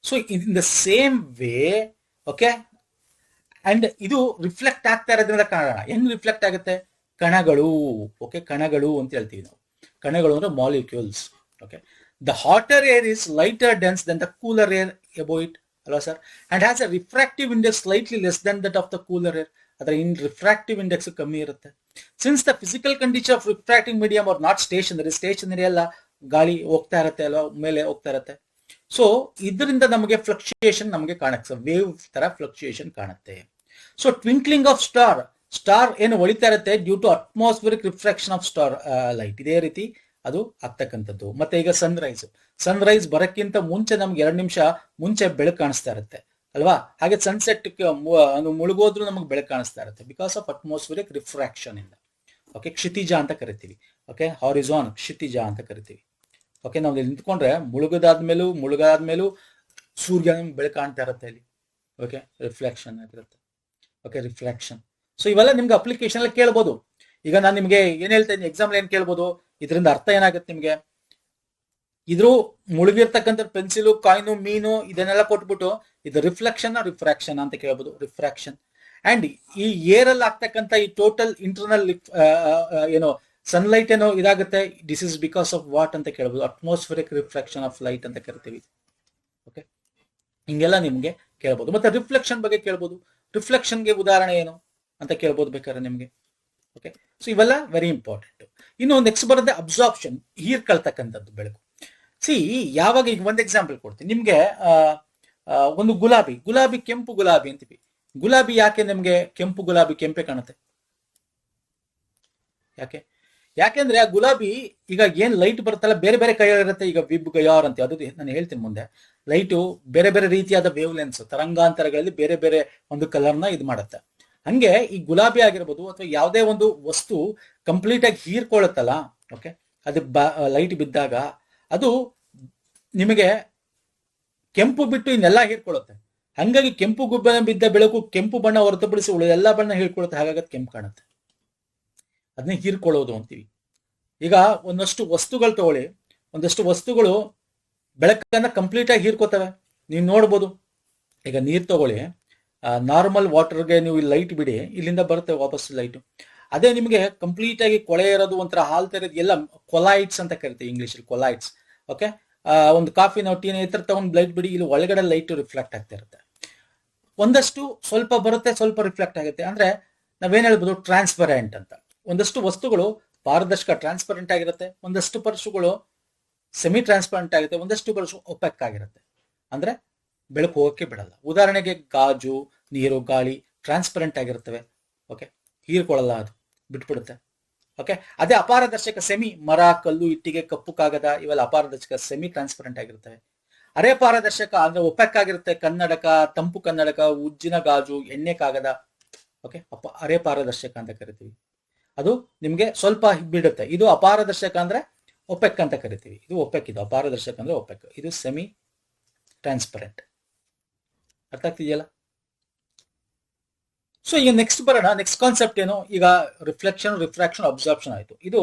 So in the same way, okay, and ಇದು ರಿಫ್ಲೆಕ್ಟ್ ಆಗ್ತಾ ಇರೋದ್ರಿಂದ ಕಾರಣ ಹೆಂಗ್ ರಿಫ್ಲೆಕ್ಟ್ ಆಗುತ್ತೆ, ಕಣಗಳು, ಓಕೆ, ಕಣಗಳು ಅಂತ ಹೇಳ್ತೀವಿ ನಾವು. ಕಣಗಳು ಅಂದ್ರೆ molecules. Okay, the hotter air is lighter dense than the cooler air above it, ಅಲ್ವಾ sir, and has a refractive index slightly less than that of the cooler air. ಅದರ ರಿಫ್ರಾಕ್ಟಿವ್ ಇಂಡೆಕ್ಸ್ ಕಮ್ಮಿ ಇರುತ್ತೆ. Since the physical condition of refracting medium are not stationary ಎಲ್ಲ ಗಾಳಿ ಹೋಗ್ತಾ ಇರುತ್ತೆ ಅಲ್ವಾ, ಮೇಲೆ ಹೋಗ್ತಾ ಇರುತ್ತೆ. ಸೊ ಇದರಿಂದ ನಮಗೆ ಫ್ಲಕ್ಚುಯೇಷನ್ ನಮಗೆ ಕಾಣುತ್ತೆ, ವೇವ್ ತರ ಫ್ಲಕ್ಚುಯೇಷನ್ ಕಾಣುತ್ತೆ. ಸೊ ಟ್ವಿಂಕ್ಲಿಂಗ್ ಆಫ್ ಸ್ಟಾರ್ ಏನು ಹೊಳಿತಾ ಇರುತ್ತೆ due to atmospheric refraction of star light, ಇದೇ ರೀತಿ ಅದು ಆಗ್ತಕ್ಕಂಥದ್ದು. ಮತ್ತೆ ಈಗ ಸನ್ರೈಸ್ ಬರಕ್ಕಿಂತ ಮುಂಚೆ ನಮ್ಗೆ 2 ನಿಮಿಷ ಮುಂಚೆ ಬೆಳಕು ಕಾಣಿಸ್ತಾ ಇರುತ್ತೆ ಅಲ್ವಾ, ಹಾಗೆ ಸನ್ಸೆಟ್ ಮುಳುಗೋದ್ರೂ ನಮಗೆ ಬೆಳಕು ಕಾಣಿಸ್ತಾ ಇರುತ್ತೆ, ಬಿಕಾಸ್ ಆಫ್ ಅಟ್ಮಾಸ್ಫಿಯರಿಕ್ ರಿಫ್ರಾಕ್ಷನ್ ಇಂದ. ಓಕೆ, ಕ್ಷಿತಿಜ ಅಂತ ಕರಿತೀವಿ. ಓಕೆ, ಹಾರಿಜಾನ್ ಕ್ಷಿತಿಜ ಅಂತ ಕರಿತೀವಿ. ಓಕೆ, ನಾವು ನಿಂತ್ಕೊಂಡ್ರೆ ಮುಳುಗಾದ್ಮೇಲೂ ಸೂರ್ಯ ಬೆಳಕು ಕಾಣ್ತಾ ಇರುತ್ತೆ ಇಲ್ಲಿ. ಓಕೆ, ರಿಫ್ಲೆಕ್ಷನ್ ಆಗಿರುತ್ತೆ. Okay, reflection. ಸೊ ಇವೆಲ್ಲ ನಿಮ್ಗೆ ಅಪ್ಲಿಕೇಶನ್ ಅಲ್ಲಿ ಕೇಳ್ಬೋದು. ಈಗ ನಾನು ನಿಮ್ಗೆ ಏನ್ ಹೇಳ್ತಾ ಇದ್ದೀನಿ, ಎಕ್ಸಾಮ್ ಏನ್ ಕೇಳ್ಬೋದು, ಇದರಿಂದ ಅರ್ಥ ಏನಾಗುತ್ತೆ ನಿಮ್ಗೆ, ಇದ್ರು ಮುಳುಗಿರ್ತಕ್ಕಂಥ ಪೆನ್ಸಿಲು, ಕಾಯಿನು, ಮೀನು ಇದನ್ನೆಲ್ಲ ಕೊಟ್ಬಿಟ್ಟು ಇದು ರಿಫ್ರಾಕ್ಷನ್ ಅಂತ ಕೇಳ್ಬೋದು, ರಿಫ್ರಾಕ್ಷನ್. ಅಂಡ್ ಈ ಏರ್ ಅಲ್ಲಿ ಆಗ್ತಕ್ಕಂಥ ಈ ಟೋಟಲ್ ಇಂಟರ್ನಲ್ ಏನೋ ಸನ್ಲೈಟ್ ಏನೋ ಇದಾಗುತ್ತೆ, this is because of what ಅಂತ ಕೇಳ್ಬೋದು, ಅಟ್ಮಾಸ್ಫಿಯರಿಕ್ ರಿಫ್ರಾಕ್ಷನ್ ಆಫ್ ಲೈಟ್ ಅಂತ ಕರಿತೀವಿ. ಓಕೆ, ಹಿಂಗೆಲ್ಲ ನಿಮ್ಗೆ ಕೇಳ್ಬೋದು. ಮತ್ತೆ ರಿಫ್ಲೆಕ್ಷನ್ ಬಗ್ಗೆ ಕೇಳ್ಬೋದು, ರಿಫ್ಲೆಕ್ಷನ್ಗೆ ಉದಾಹರಣೆ ಏನು ಅಂತ ಕೇಳ್ಬೋದು ಬೇಕಾದ್ರೆ ನಿಮ್ಗೆ. ಓಕೆ, ಸೊ ಇವೆಲ್ಲ ವೆರಿ ಇಂಪಾರ್ಟೆಂಟ್. ಇನ್ನು ನೆಕ್ಸ್ಟ್ ಬರುತ್ತೆ ಅಬ್ಸಾರ್ಪ್ಷನ್, ಹೀರ್ಕೊಳ್ತಕ್ಕಂಥದ್ದು ಬೆಳಕು. ಸಿ, ಯಾವಾಗ ಈಗ ಒಂದು ಎಕ್ಸಾಂಪಲ್ ಕೊಡ್ತೀನಿ ನಿಮ್ಗೆ. ಒಂದು ಗುಲಾಬಿ ಕೆಂಪು ಗುಲಾಬಿ ಅಂತೀವಿ. ಗುಲಾಬಿ ಯಾಕೆ ನಿಮ್ಗೆ ಕೆಂಪು ಗುಲಾಬಿ ಕೆಂಪೆ ಕಾಣುತ್ತೆ? ಯಾಕೆಂದ್ರೆ ಆ ಗುಲಾಬಿ ಈಗ ಏನ್ ಲೈಟ್ ಬರುತ್ತಲ್ಲ ಬೇರೆ ಬೇರೆ ಕೈಯಾರ್ ಇರುತ್ತೆ. ಈಗ ವಿಬ್ ಗಯಾರ್ ಅಂತ ಅದು ನಾನು ಹೇಳ್ತೀನಿ ಮುಂದೆ. ಲೈಟು ಬೇರೆ ಬೇರೆ ರೀತಿಯಾದ ವೇವ್ ಲೆನ್ಸ್ ತರಂಗಾಂತರಗಳಲ್ಲಿ ಬೇರೆ ಬೇರೆ ಒಂದು ಕಲರ್ನ ಇದು ಮಾಡುತ್ತೆ. ಹಂಗೆ ಈ ಗುಲಾಬಿ ಆಗಿರ್ಬೋದು ಅಥವಾ ಯಾವುದೇ ಒಂದು ವಸ್ತು ಕಂಪ್ಲೀಟ್ ಆಗಿ ಹೀರ್ಕೊಳ್ಳುತ್ತಲ್ಲ, ಓಕೆ, ಅದು ಲೈಟ್ ಬಿದ್ದಾಗ ಅದು ನಿಮಗೆ ಕೆಂಪು ಬಿಟ್ಟು ಇನ್ನೆಲ್ಲ ಹೀರ್ಕೊಳ್ಳುತ್ತೆ. ಹಂಗಾಗಿ ಕೆಂಪು ಗುಬ್ಬನ ಬಿದ್ದ ಬೆಳಕು ಕೆಂಪು ಬಣ್ಣ ಹೊರತುಪಡಿಸಿ ಉಳಿದ ಎಲ್ಲಾ ಬಣ್ಣ ಹೀರ್ಕೊಳ್ಳುತ್ತೆ, ಹಾಗಾಗಿ ಕೆಂಪು ಕಾಣುತ್ತೆ. ಅದನ್ನೇ ಹೀರ್ಕೊಳ್ಳೋದು ಅಂತೀವಿ. ಈಗ ಒಂದಷ್ಟು ವಸ್ತುಗಳು ತಗೊಳ್ಳಿ, ಒಂದಷ್ಟು ವಸ್ತುಗಳು ಬೆಳಕನ್ನ ಕಂಪ್ಲೀಟ್ ಆಗಿ ಹೀರ್ಕೋತವೆ, ನೀವು ನೋಡ್ಬೋದು. ಈಗ ನೀರು ತಗೊಳ್ಳಿ, ನಾರ್ಮಲ್ ವಾಟರ್ಗೆ ನೀವು ಲೈಟ್ ಬಿಡಿ, ಇಲ್ಲಿಂದ ಬರುತ್ತೆ ವಾಪಸ್ ಲೈಟು. ಅದೇ ನಿಮಗೆ ಕಂಪ್ಲೀಟ್ ಆಗಿ ಕೊಳೆ ಇರೋದು, ಒಂಥರ ಹಾಲ್ ಇರೋದು ಎಲ್ಲ ಕೊಲೈಟ್ಸ್ ಅಂತ ಕರಿತೀವಿ ಇಂಗ್ಲಿಷಲ್ಲಿ, ಕೊಲೈಟ್ಸ್. ಓಕೆ, ಒಂದು ಕಾಫಿ ನಾವು ಟೀನ ಈ ತರ ತಗೊಂಡು ಲೈಟ್ ಬಿಡಿ, ಇಲ್ಲಿ ಒಳಗಡೆ ಲೈಟ್ ರಿಫ್ಲೆಕ್ಟ್ ಆಗ್ತಾ ಇರುತ್ತೆ. ಒಂದಷ್ಟು ಸ್ವಲ್ಪ ಬರುತ್ತೆ, ಸ್ವಲ್ಪ ರಿಫ್ಲೆಕ್ಟ್ ಆಗುತ್ತೆ. ಅಂದ್ರೆ ನಾವೇನ್ ಹೇಳ್ಬೋದು, ಟ್ರಾನ್ಸ್ಪರೆಂಟ್ ಅಂತ. ಒಂದಷ್ಟು ವಸ್ತುಗಳು ಪಾರದರ್ಶಕ ಟ್ರಾನ್ಸ್ಪರೆಂಟ್ ಆಗಿರುತ್ತೆ, ಒಂದಷ್ಟು ಪರಶುಗಳು ಸೆಮಿ ಟ್ರಾನ್ಸ್ಪರೆಂಟ್ ಆಗುತ್ತೆ, ಒಂದಷ್ಟು ಪರಶು ಒಪೆಕ್ ಆಗಿರುತ್ತೆ. ಅಂದ್ರೆ ಬೆಳಕು ಹೋಗಕ್ಕೆ ಬಿಡಲ್ಲ. ಉದಾಹರಣೆಗೆ ಗಾಜು, ನೀರು, ಗಾಳಿ ಟ್ರಾನ್ಸ್ಪರೆಂಟ್ ಆಗಿರುತ್ತವೆ. ಓಕೆ, ಹೀರ್ಕೊಳ್ಳಲ್ಲ, ಅದು ಬಿಟ್ಬಿಡುತ್ತೆ. ಓಕೆ, ಅದೇ ಅಪಾರದರ್ಶಕ ಸೆಮಿ, ಮರ, ಕಲ್ಲು, ಇಟ್ಟಿಗೆ, ಕಪ್ಪು ಕಾಗದ ಇವೆಲ್ಲ ಅಪಾರದರ್ಶಕ ಸೆಮಿ ಟ್ರಾನ್ಸ್ಪರೆಂಟ್ ಆಗಿರ್ತವೆ. ಅರೆ ಪಾರದರ್ಶಕ ಅಂದ್ರೆ ಒಪೆಕ್ ಆಗಿರುತ್ತೆ, ಕನ್ನಡಕ, ತಂಪು ಕನ್ನಡಕ, ಉಜ್ಜಿನ ಗಾಜು, ಎಣ್ಣೆ ಕಾಗದ. ಓಕೆ, ಅರೆ ಪಾರದರ್ಶಕ ಅಂತ ಕರಿತೀವಿ. ಅದು ನಿಮ್ಗೆ ಸ್ವಲ್ಪ ಬಿಡುತ್ತೆ. ಇದು ಅಪಾರದರ್ಶಕ ಅಂದ್ರೆ ಒಪೆಕ್ ಅಂತ ಕರಿತೀವಿ. ಇದು ಒಪೆಕ್, ಇದು ಅಪಾರದರ್ಶಕ ಅಂದ್ರೆ ಒಪೆಕ್, ಇದು ಸೆಮಿ ಟ್ರಾನ್ಸ್ಪರೆಂಟ್. ಅರ್ಥ ಆಗ್ತಿದೆಯಲ್ಲ? ಸೊ ಈಗ ನೆಕ್ಸ್ಟ್ ಬರೋಣ. ನೆಕ್ಸ್ಟ್ ಕಾನ್ಸೆಪ್ಟ್ ಏನು, ಈಗ ರಿಫ್ಲೆಕ್ಷನ್, ರಿಫ್ರಾಕ್ಷನ್, ಅಬ್ಸಾರ್ಪ್ಷನ್ ಆಯ್ತು. ಇದು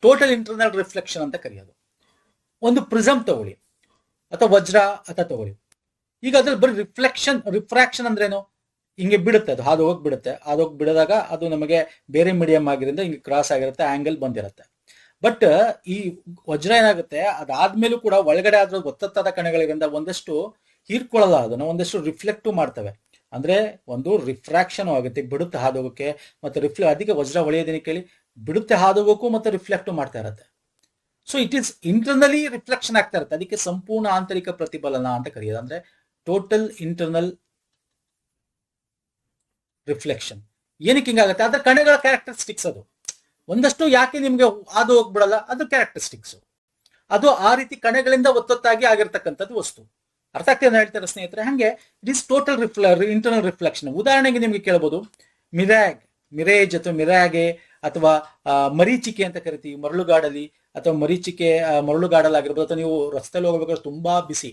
ಟೋಟಲ್ ಇಂಟರ್ನಲ್ ರಿಫ್ಲೆಕ್ಷನ್ ಅಂತ ಕರೆಯೋದು. ಒಂದು ಪ್ರಿಸಮ್ ತಗೊಳ್ಳಿ ಅಥವಾ ವಜ್ರ ಅಥವಾ ತಗೊಳ್ಳಿ. ಈಗ ಅದ್ರಲ್ಲಿ ಬರೀ ರಿಫ್ರಾಕ್ಷನ್ ಅಂದ್ರೇನು, ಹಿಂಗೆ ಬಿಡುತ್ತೆ, ಅದು ಹಾದು ಹೋಗಿ ಬಿಡುತ್ತೆ. ಹಾದು ಹೋಗಿ ಬಿಡಿದಾಗ ಅದು ನಮಗೆ ಬೇರೆ ಮೀಡಿಯಂ ಆಗಿರಿಂದ ಹಿಂಗೆ ಕ್ರಾಸ್ ಆಗಿರುತ್ತೆ, ಆಂಗಲ್ ಬಂದಿರುತ್ತೆ. ಬಟ್ ಈ ವಜ್ರ ಏನಾಗುತ್ತೆ, ಅದಾದ್ಮೇಲೂ ಕೂಡ ಒಳಗಡೆ ಆದ್ರೂ ಒತ್ತತ್ತಾದ ಕಣಗಳಿಂದ ಒಂದಷ್ಟು ಹೀರ್ಕೊಳ್ಳಲ್ಲ, ಅದನ್ನು ಒಂದಷ್ಟು ರಿಫ್ಲೆಕ್ಟ್ ಮಾಡ್ತವೆ. ಅಂದ್ರೆ ಒಂದು ರಿಫ್ರಾಕ್ಷನ್ ಆಗುತ್ತೆ, ಬಿಡುತ್ತೆ ಹಾದೋಗಕ್ಕೆ, ಮತ್ತೆ ಅದಕ್ಕೆ ವಜ್ರ ಹೊಳೆಯೋದೇನೆ ಕೇಳಿ ಬಿಡುತ್ತೆ ಹಾದೋಗಕ್ಕೂ ಮತ್ತೆ ರಿಫ್ಲೆಕ್ಟ್ ಮಾಡ್ತಾ ಇರುತ್ತೆ. So it is internally reflection ಆಗ್ತಾ ಇರುತ್ತೆ, ಅದಕ್ಕೆ ಸಂಪೂರ್ಣ ಆಂತರಿಕ ಪ್ರತಿಫಲನ ಅಂತ ಕರೆಯೋದು. ಅಂದ್ರೆ ಟೋಟಲ್ ಇಂಟರ್ನಲ್ ರಿಫ್ಲೆಕ್ಷನ್. ಏನಕ್ಕೆ ಹಿಂಗಾಗುತ್ತೆ, ಅದ್ರ ಕಣಗಳ ಕ್ಯಾರೆಕ್ಟರಿಸ್ಟಿಕ್ಸ್ ಅದು. ಒಂದಷ್ಟು ಯಾಕೆ ನಿಮ್ಗೆ ಹಾದು ಹೋಗ್ಬಿಡಲ್ಲ, ಅದು ಕ್ಯಾರೆಕ್ಟರಿಸ್ಟಿಕ್ಸ್. ಅದು ಆ ರೀತಿ ಕಣಗಳಿಂದ ಒತ್ತೊತ್ತಾಗಿ ಆಗಿರ್ತಕ್ಕಂಥದ್ದು ವಸ್ತು. ಅರ್ಥ ಆಗ್ತದೆ ಹೇಳ್ತಾರೆ ಸ್ನೇಹಿತರೆ. ಹಂಗೆ it is total internal reflection. ಉದಾಹರಣೆಗೆ ನಿಮ್ಗೆ ಕೇಳಬಹುದು ಮಿರೇಜ್ ಅಥವಾ ಮಿರಾಗೆ ಅಥವಾ ಮರೀಚಿಕೆ ಅಂತ ಕರಿತೀವಿ ಮರಳುಗಾಡಲ್ಲಿ, ಅಥವಾ ಮರೀಚಿಕೆ ಮರಳುಗಾಡಲಾಗಿರ್ಬೋದು. ಅಥವಾ ನೀವು ರಸ್ತೆಯಲ್ಲಿ ಹೋಗ್ಬೇಕಾದ್ರೆ ತುಂಬಾ ಬಿಸಿ,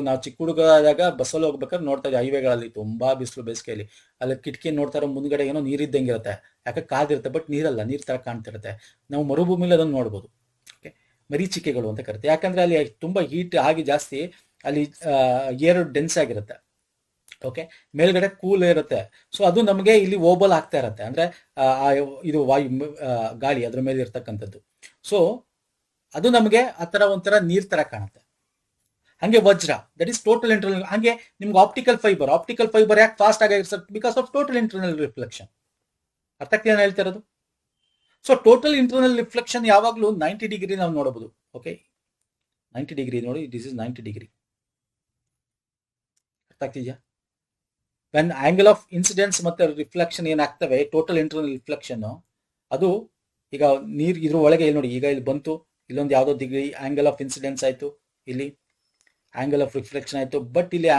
ನಾವು ಚಿಕ್ಕ ಹುಡುಗರಾದಾಗ ಬಸ್ಸಲ್ಲಿ ಹೋಗ್ಬೇಕಾದ್ರೆ ನೋಡ್ತಾ ಇದ್ದೀವಿ ಹೈವೇಗಳಲ್ಲಿ ತುಂಬಾ ಬಿಸಿಲು ಬೇಸಿಗೆಯಲ್ಲಿ, ಅಲ್ಲಿ ಕಿಟಕಿ ನೋಡ್ತಾರೆ ಮುಂದ್ಗಡೆ ಏನೋ ನೀರಿದ್ದಂಗೆ ಇರುತ್ತೆ, ಯಾಕೆ ಕಾದಿರುತ್ತೆ, ಬಟ್ ನೀರಲ್ಲ, ನೀರ್ ತರ ಕಾಣ್ತಿರುತ್ತೆ. ನಾವು ಮರುಭೂಮಿಲಿ ಅದನ್ನು ನೋಡ್ಬೋದು. ಓಕೆ, ಮರೀಚಿಕೆಗಳು ಅಂತ ಕರಿತೀವಿ, ಯಾಕಂದ್ರೆ ಅಲ್ಲಿ ತುಂಬಾ ಹೀಟ್ ಆಗಿ ಜಾಸ್ತಿ ಅಲ್ಲಿ ಏರ್ ಡೆನ್ಸ್ ಆಗಿರುತ್ತೆ. ಓಕೆ, ಮೇಲ್ಗಡೆ ಕೂಲ್ ಇರುತ್ತೆ. ಸೊ ಅದು ನಮಗೆ ಇಲ್ಲಿ ಓಬಲ್ ಆಗ್ತಾ ಇರುತ್ತೆ, ಅಂದ್ರೆ ಇದು ವಾಯು ಗಾಳಿ ಅದ್ರ ಮೇಲೆ ಇರ್ತಕ್ಕಂಥದ್ದು. ಸೊ ಅದು ನಮಗೆ ಆ ತರ ಒಂಥರ ನೀರ್ ತರ ಕಾಣುತ್ತೆ. ಹಂಗೆ ವಜ್ರ, ದಟ್ ಈಸ್ ಟೋಟಲ್ ಇಂಟರ್ನಲ್. ಹಂಗೆ ನಿಮ್ಗೆ ಆಪ್ಟಿಕಲ್ ಫೈಬರ್ ಯಾಕೆ ಫಾಸ್ಟ್ ಆಗಿರುತ್ತೆ, because of total internal reflection. ಅರ್ಥ ಆಗ್ತದೆ ನಾನು ಹೇಳ್ತಾ ಇರೋದು. ಸೊ ಟೋಟಲ್ ಇಂಟರ್ನಲ್ ರಿಫ್ಲೆಕ್ಷನ್ ಯಾವಾಗಲೂ 90 ಡಿಗ್ರಿ ನಾವು ನೋಡಬಹುದು. ಓಕೆ, 90 ಡಿಗ್ರಿ ನೋಡಿ, ದಿಸ್ ಇಸ್ 90 ಡಿಗ್ರಿ. ಅರ್ಥ ಆಗ್ತಿದ್ಯಾ? ವೆನ್ ಆಂಗಲ್ ಆಫ್ ಇನ್ಸಿಡೆನ್ಸ್ ಮತ್ತೆ ರಿಫ್ಲೆಕ್ಷನ್ ಏನಾಗ್ತವೆ, ಟೋಟಲ್ ಇಂಟರ್ನಲ್ ರಿಫ್ಲೆಕ್ಷನ್, ಅದು ಈಗ ನೀರ್ ಇದ್ರ ಒಳಗೆ ಇಲ್ಲಿ ನೋಡಿ, ಈಗ ಇಲ್ಲಿ ಬಂತು, ಇಲ್ಲೊಂದು ಯಾವ್ದೋ ಡಿಗ್ರಿ ಆಂಗಲ್ ಆಫ್ ಇನ್ಸಿಡೆನ್ಸ್ ಆಯ್ತು, ಇಲ್ಲಿ ಆಂಗಲ್ ಆಫ್ ರಿಫ್ಲೆಕ್ಷನ್ ಆಯ್ತು. ಬಟ್ ಇಲ್ಲಿ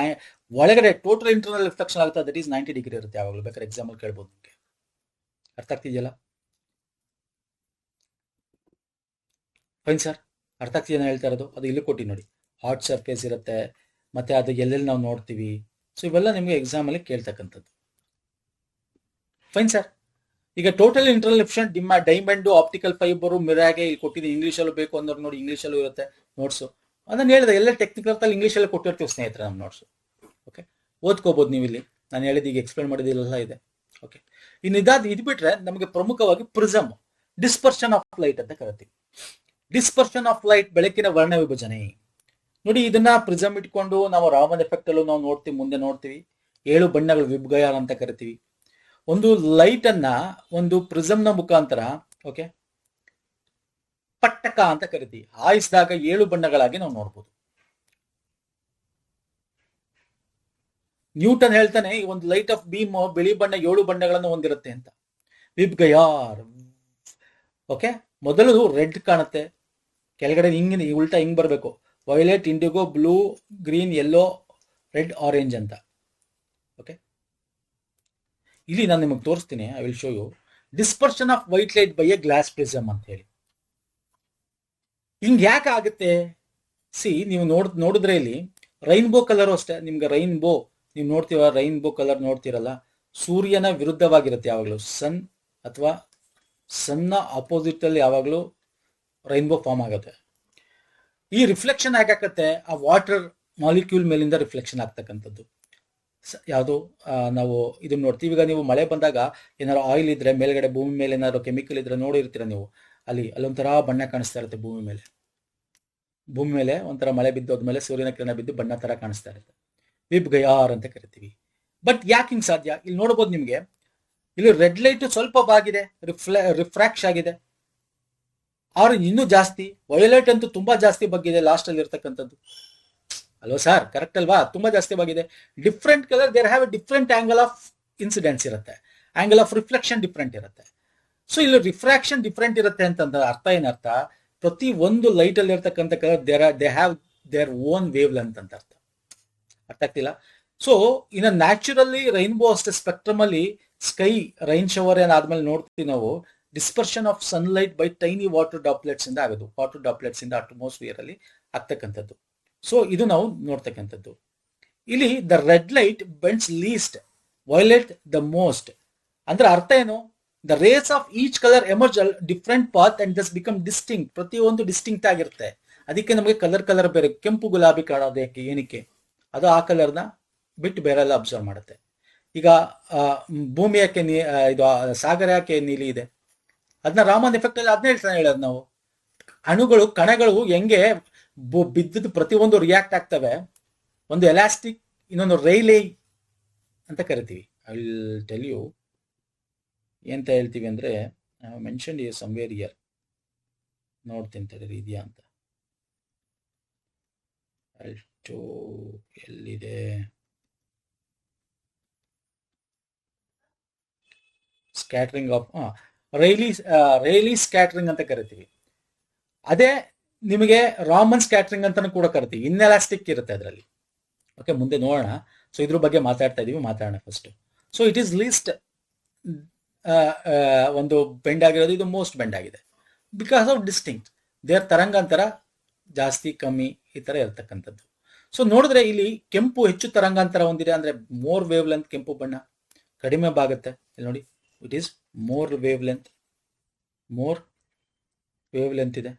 ಒಳಗಡೆ ಟೋಟಲ್ ಇಂಟರ್ನಲ್ ರಿಫ್ಲೆಕ್ಷನ್ ಆಗುತ್ತೆ, ದಟ್ ಈಸ್ 90 ಡಿಗ್ರಿ ಇರುತ್ತೆ ಯಾವಾಗಲೂ. ಬೇಕಾದ್ರೆ ಎಕ್ಸಾಂಪಲ್ ಕೇಳ್ಬೋದು ನಿಮಗೆ. ಅರ್ಥ ಆಗ್ತಿದೆಯಲ್ಲ? ಫೈನ್ ಸರ್, ಅರ್ಥ ಆಗ್ತಿದೆಯಾ ಹೇಳ್ತಾ ಇರೋದು? ಅದು ಇಲ್ಲಿ ಕೊಟ್ಟಿ ನೋಡಿ, ಹಾಟ್ ಸರ್ಫೇಸ್ ಇರುತ್ತೆ, ಮತ್ತೆ ಅದು ಎಲ್ಲೆಲ್ಲಿ ನಾವು ನೋಡ್ತೀವಿ. ಸೊ ಇವೆಲ್ಲ ನಿಮಗೆ ಎಕ್ಸಾಮ್ ಅಲ್ಲಿ ಕೇಳ್ತಕ್ಕಂಥದ್ದು. Fine sir. ಈಗ total internal reflection diamond, optical fibre, mirage ಇಲ್ಲಿ ಕೊಟ್ಟಿದೆ. ಇಂಗ್ಲೀಷಲ್ಲೂ ಬೇಕು ಅಂದ್ರೆ ನೋಡಿ, ಇಂಗ್ಲೀಷಲ್ಲೂ ಇರುತ್ತೆ ನೋಟ್ಸು. ಅದನ್ನ ಹೇಳಿದೆ, ಎಲ್ಲ ಟೆಕ್ನಿಕಲ್ ಅಲ್ಲಿ ಇಂಗ್ಲೀಷಲ್ಲಿ ಕೊಟ್ಟಿರ್ತೀವಿ ಸ್ನೇಹಿತರೆ ನಮ್ಮ ನೋಟ್ಸು. ಓಕೆ, ಓದ್ಕೋಬಹುದು ನೀವು. ಇಲ್ಲಿ ನಾನು ಹೇಳಿದ ಈಗ ಎಕ್ಸ್ಪ್ಲೇನ್ ಮಾಡಿದ್ದೆಲ್ಲ ಇದೆ. ಓಕೆ, ಇನ್ನು ಇದು ಬಿಟ್ರೆ ನಮಗೆ ಪ್ರಮುಖವಾಗಿ ಪ್ರಿಸಮ್, ಡಿಸ್ಪರ್ಷನ್ ಆಫ್ ಲೈಟ್ ಅಂತ ಕರಿತೀವಿ. ಡಿಸ್ಪರ್ಷನ್ ಆಫ್ ಲೈಟ್, ಬೆಳಕಿನ ವರ್ಣ ವಿಭಜನೆ. ನೋಡಿ, ಇದನ್ನ ಪ್ರಿಸಮ್ ಇಟ್ಕೊಂಡು ನಾವು ರಾಮನ್ ಎಫೆಕ್ಟ್ ಅಲ್ಲೂ ನಾವು ನೋಡ್ತೀವಿ, ಮುಂದೆ ನೋಡ್ತೀವಿ. 7 ಬಣ್ಣಗಳು ವಿಬ್ಗಯಾರ್ ಅಂತ ಕರಿತೀವಿ. ಒಂದು ಲೈಟ್ ಅನ್ನ ಒಂದು ಪ್ರಿಸಮ್ ನ ಮುಖಾಂತರ, ಓಕೆ, ಪಟ್ಟಕ ಅಂತ ಕರಿತೀವಿ, ಹಾಯಿಸಿದಾಗ 7 ಬಣ್ಣಗಳಾಗಿ ನಾವು ನೋಡ್ಬೋದು. ನ್ಯೂಟನ್ ಹೇಳ್ತಾನೆ, ಈ ಒಂದು ಲೈಟ್ ಆಫ್ ಬೀಮ್ ಬಿಳಿ ಬಣ್ಣ 7 ಬಣ್ಣಗಳನ್ನು ಹೊಂದಿರುತ್ತೆ ಅಂತ. ವಿಬ್ಗಯಾರ್. ಓಕೆ, ಮೊದಲು ರೆಡ್ ಕಾಣುತ್ತೆ, ಕೆಳಗಡೆ ಹಿಂಗೆ ಉಲ್ಟಾ ಹಿಂಗ್ ಬರಬೇಕು, violet, indigo, blue, green, yellow, red, orange ಅಂತ. ಓಕೆ, ಇಲ್ಲಿ ನಾನು ನಿಮಗೆ ತೋರಿಸ್ತೀನಿ. I will show you dispersion of white light by a glass prism ಅಂತ ಹೇಳಿ. ಹಿಂಗ್ ಯಾಕೆ ಆಗುತ್ತೆ? ನೀವು ನೋಡಿದ್ರೆ ಇಲ್ಲಿ ರೈನ್ಬೋ ಕಲರ್ ಅಷ್ಟೇ. ನಿಮ್ಗೆ ರೈನ್ಬೋ ನೀವು ನೋಡ್ತೀವ, ರೈನ್ಬೋ ಕಲರ್ ನೋಡ್ತಿರಲ್ಲ, ಸೂರ್ಯನ ವಿರುದ್ಧವಾಗಿರುತ್ತೆ ಯಾವಾಗಲೂ. ಸನ್ ಅಥವಾ ಸನ್ನ ಅಪೋಸಿಟ್ ಅಲ್ಲಿ ಯಾವಾಗಲೂ ರೈನ್ಬೋ ಫಾರ್ಮ್ ಆಗುತ್ತೆ. ಈ ರಿಫ್ಲೆಕ್ಷನ್ ಯಾಕಾಗತ್ತೆ? ಆ ವಾಟರ್ ಮಾಲಿಕ್ಯೂಲ್ ಮೇಲಿಂದ ರಿಫ್ಲೆಕ್ಷನ್ ಆಗ್ತಕ್ಕಂಥದ್ದು. ಯಾವುದು ನಾವು ಇದನ್ನ ನೋಡ್ತೀವಿ. ಈಗ ನೀವು ಮಳೆ ಬಂದಾಗ ಏನಾದ್ರು ಆಯಿಲ್ ಇದ್ರೆ ಮೇಲ್ಗಡೆ ಭೂಮಿ ಮೇಲೆ ಏನಾದ್ರು ಕೆಮಿಕಲ್ ಇದ್ರೆ ನೋಡಿರ್ತೀರ ನೀವು, ಅಲ್ಲೊಂಥರ ಬಣ್ಣ ಕಾಣಿಸ್ತಾ ಇರುತ್ತೆ ಭೂಮಿ ಮೇಲೆ ಒಂಥರ ಮಳೆ ಬಿದ್ದೋದ್ಮೇಲೆ ಸೂರ್ಯನ ಕಿರಣ ಬಿದ್ದು ಬಣ್ಣ ತರ ಕಾಣಿಸ್ತಾ ಇರುತ್ತೆ. ವಿಬ್ಗಯಾರ್ ಅಂತ ಕರಿತೀವಿ. ಬಟ್ ಯಾಕೆ ಹಿಂಗ್ ಸಾಧ್ಯ? ಇಲ್ಲಿ ನೋಡ್ಬೋದು ನಿಮ್ಗೆ, ಇಲ್ಲಿ ರೆಡ್ ಲೈಟ್ ಸ್ವಲ್ಪ ಬಾಗಿದೆ, ರಿಫ್ರಾಕ್ಟ್ ಆಗಿದೆ. ಆರೆಂಜ್ ಇನ್ನೂ ಜಾಸ್ತಿ, ವಯೋಲೆಟ್ ಅಂತೂ ತುಂಬಾ ಜಾಸ್ತಿ ಬಗ್ಗಿದೆ ಲಾಸ್ಟ್ ಅಲ್ಲಿ ಇರ್ತಕ್ಕಂಥದ್ದು. ಅಲ್ವಾ ಸರ್? ಕರೆಕ್ಟ್ ಅಲ್ವಾ? ತುಂಬಾ ಜಾಸ್ತಿ ಬಾಗಿದೆ. Different colour, there have a different angle of incidence ಇರುತ್ತೆ, ಆಂಗಲ್ ಆಫ್ ರಿಫ್ಲೆಕ್ಷನ್ ಡಿಫ್ರೆಂಟ್ ಇರುತ್ತೆ. ಸೊ ಇಲ್ಲಿ ರಿಫ್ರಾಕ್ಷನ್ ಡಿಫ್ರೆಂಟ್ ಇರುತ್ತೆ ಅಂತಂದ್ರೆ ಅರ್ಥ ಏನರ್ಥ? ಪ್ರತಿ ಒಂದು ಲೈಟ್ ಅಲ್ಲಿ ಇರ್ತಕ್ಕಂಥ colour they have their own wavelength ಅಂತ ಅರ್ಥ. ಅರ್ಥ ಆಗ್ತಿಲ್ಲ? ಸೊ ಇನ್ನು ನ್ಯಾಚುರಲಿ ರೈನ್ಬೋ ಅಷ್ಟೇ ಸ್ಪೆಕ್ಟ್ರಮ್ ಅಲ್ಲಿ ಸ್ಕೈ ರೈನ್ ಶವರ್ ಏನಾದ್ಮೇಲೆ ನೋಡ್ತೀವಿ ನಾವು, dispersion of sunlight by tiny water droplets ಇಂದ ಆಗೋದು. ವಾಟರ್ ಡ್ರಾಪ್ಲೆಟ್ಸ್ ಇಂದ ಅಟ್ಮಾಸ್ಫಿಯರ್ ಅಲ್ಲಿ ಆಗ್ತಕ್ಕಂಥದ್ದು. ಸೊ ಇದು ನಾವು ನೋಡ್ತಕ್ಕಂಥದ್ದು. ಇಲ್ಲಿ the red light bends least, violet the most. ಅಂದ್ರೆ ಅರ್ಥ ಏನು? The rays of each colour emerge different path and thus become distinct. ಪ್ರತಿಯೊಂದು ಡಿಸ್ಟಿಂಕ್ಟ್ ಆಗಿರುತ್ತೆ. ಅದಕ್ಕೆ ನಮಗೆ ಕಲರ್ ಬೇರೆ. ಕೆಂಪು ಗುಲಾಬಿ ಕಾಣೋದು ಏನಕ್ಕೆ? ಅದು ಆ ಕಲರ್ನ ಬಿಟ್ಟು ಬೇರೆಲ್ಲ ಅಬ್ಸರ್ವ್ ಮಾಡುತ್ತೆ. ಈಗ ಭೂಮಿ ಯಾಕೆ ಇದು ಸಾಗರ ಯಾಕೆ ನೀಲಿ ಇದೆ, ಅದನ್ನ ರಾಮನ್ ಎಫೆಕ್ಟ್ ಅಲ್ಲಿ ಅದನ್ನೇ ಹೇಳ್ತಾನೆ ಹೇಳೋದು ನಾವು. ಅಣುಗಳು ಕಣಗಳು ಹೆಂಗೆ ಬಿದ್ದದ್ದು ಪ್ರತಿಯೊಂದು ರಿಯಾಕ್ಟ್ ಆಗ್ತವೆ, ಒಂದು ಎಲಾಸ್ಟಿಕ್, ಇನ್ನೊಂದು ರೈಲೇ ಅಂತ ಕರಿತೀವಿ. ಐ ವಿಲ್ ಟೆಲ್ ಯು ಎಂತ ಹೇಳ್ತೀವಿ ಅಂದ್ರೆ, ಮೆನ್ಷನ್ ಇಸ್ ಸಮ್ವೇರ್ ಇಯರ್, ನೋಡ್ತೀನಿ ತಡೀರಿ ಇದೆಯಾ ಅಂತ. ಅಲ್ಟು ಎಲ್ಲಿದೆ, ಸ್ಕ್ಯಾಟ್ರಿಂಗ್ ಆಫ್ ರೈಲಿ ಸ್ಕ್ಯಾಟ್ರಿಂಗ್ ಅಂತ ಕರಿತೀವಿ. ಅದೇ ನಿಮಗೆ ರಾಮನ್ ಸ್ಕ್ಯಾಟ್ರಿಂಗ್ ಅಂತಾನು ಕೂಡ ಕರಿತೀವಿ. ಇನ್ಎಲಾಸ್ಟಿಕ್ ಇರುತ್ತೆ ಅದರಲ್ಲಿ. ಓಕೆ, ಮುಂದೆ ನೋಡೋಣ. ಸೊ ಇದ್ರ ಬಗ್ಗೆ ಮಾತಾಡೋಣ first. So it is least ಒಂದು ಬೆಂಡ್ ಆಗಿರೋದು, ಇದು ಮೋಸ್ಟ್ ಬೆಂಡ್ ಆಗಿದೆ ಬಿಕಾಸ್ ಆಫ್ ಡಿಸ್ಟಿಂಕ್ಟ್. ದೇರ್ ತರಂಗಾಂತರ ಜಾಸ್ತಿ ಕಮ್ಮಿ ಈ ತರ ಇರ್ತಕ್ಕಂಥದ್ದು. ಸೊ ನೋಡಿದ್ರೆ ಇಲ್ಲಿ ಕೆಂಪು ಹೆಚ್ಚು ತರಂಗಾಂತರ ಹೊಂದಿದೆ, ಅಂದ್ರೆ ಮೋರ್ ವೇವ್ ಲೆಂತ್. ಕೆಂಪು ಬಣ್ಣ ಕಡಿಮೆ ಬಾಗುತ್ತೆ, ಇಲ್ಲಿ ನೋಡಿ, it is more wavelength ಇದೆ.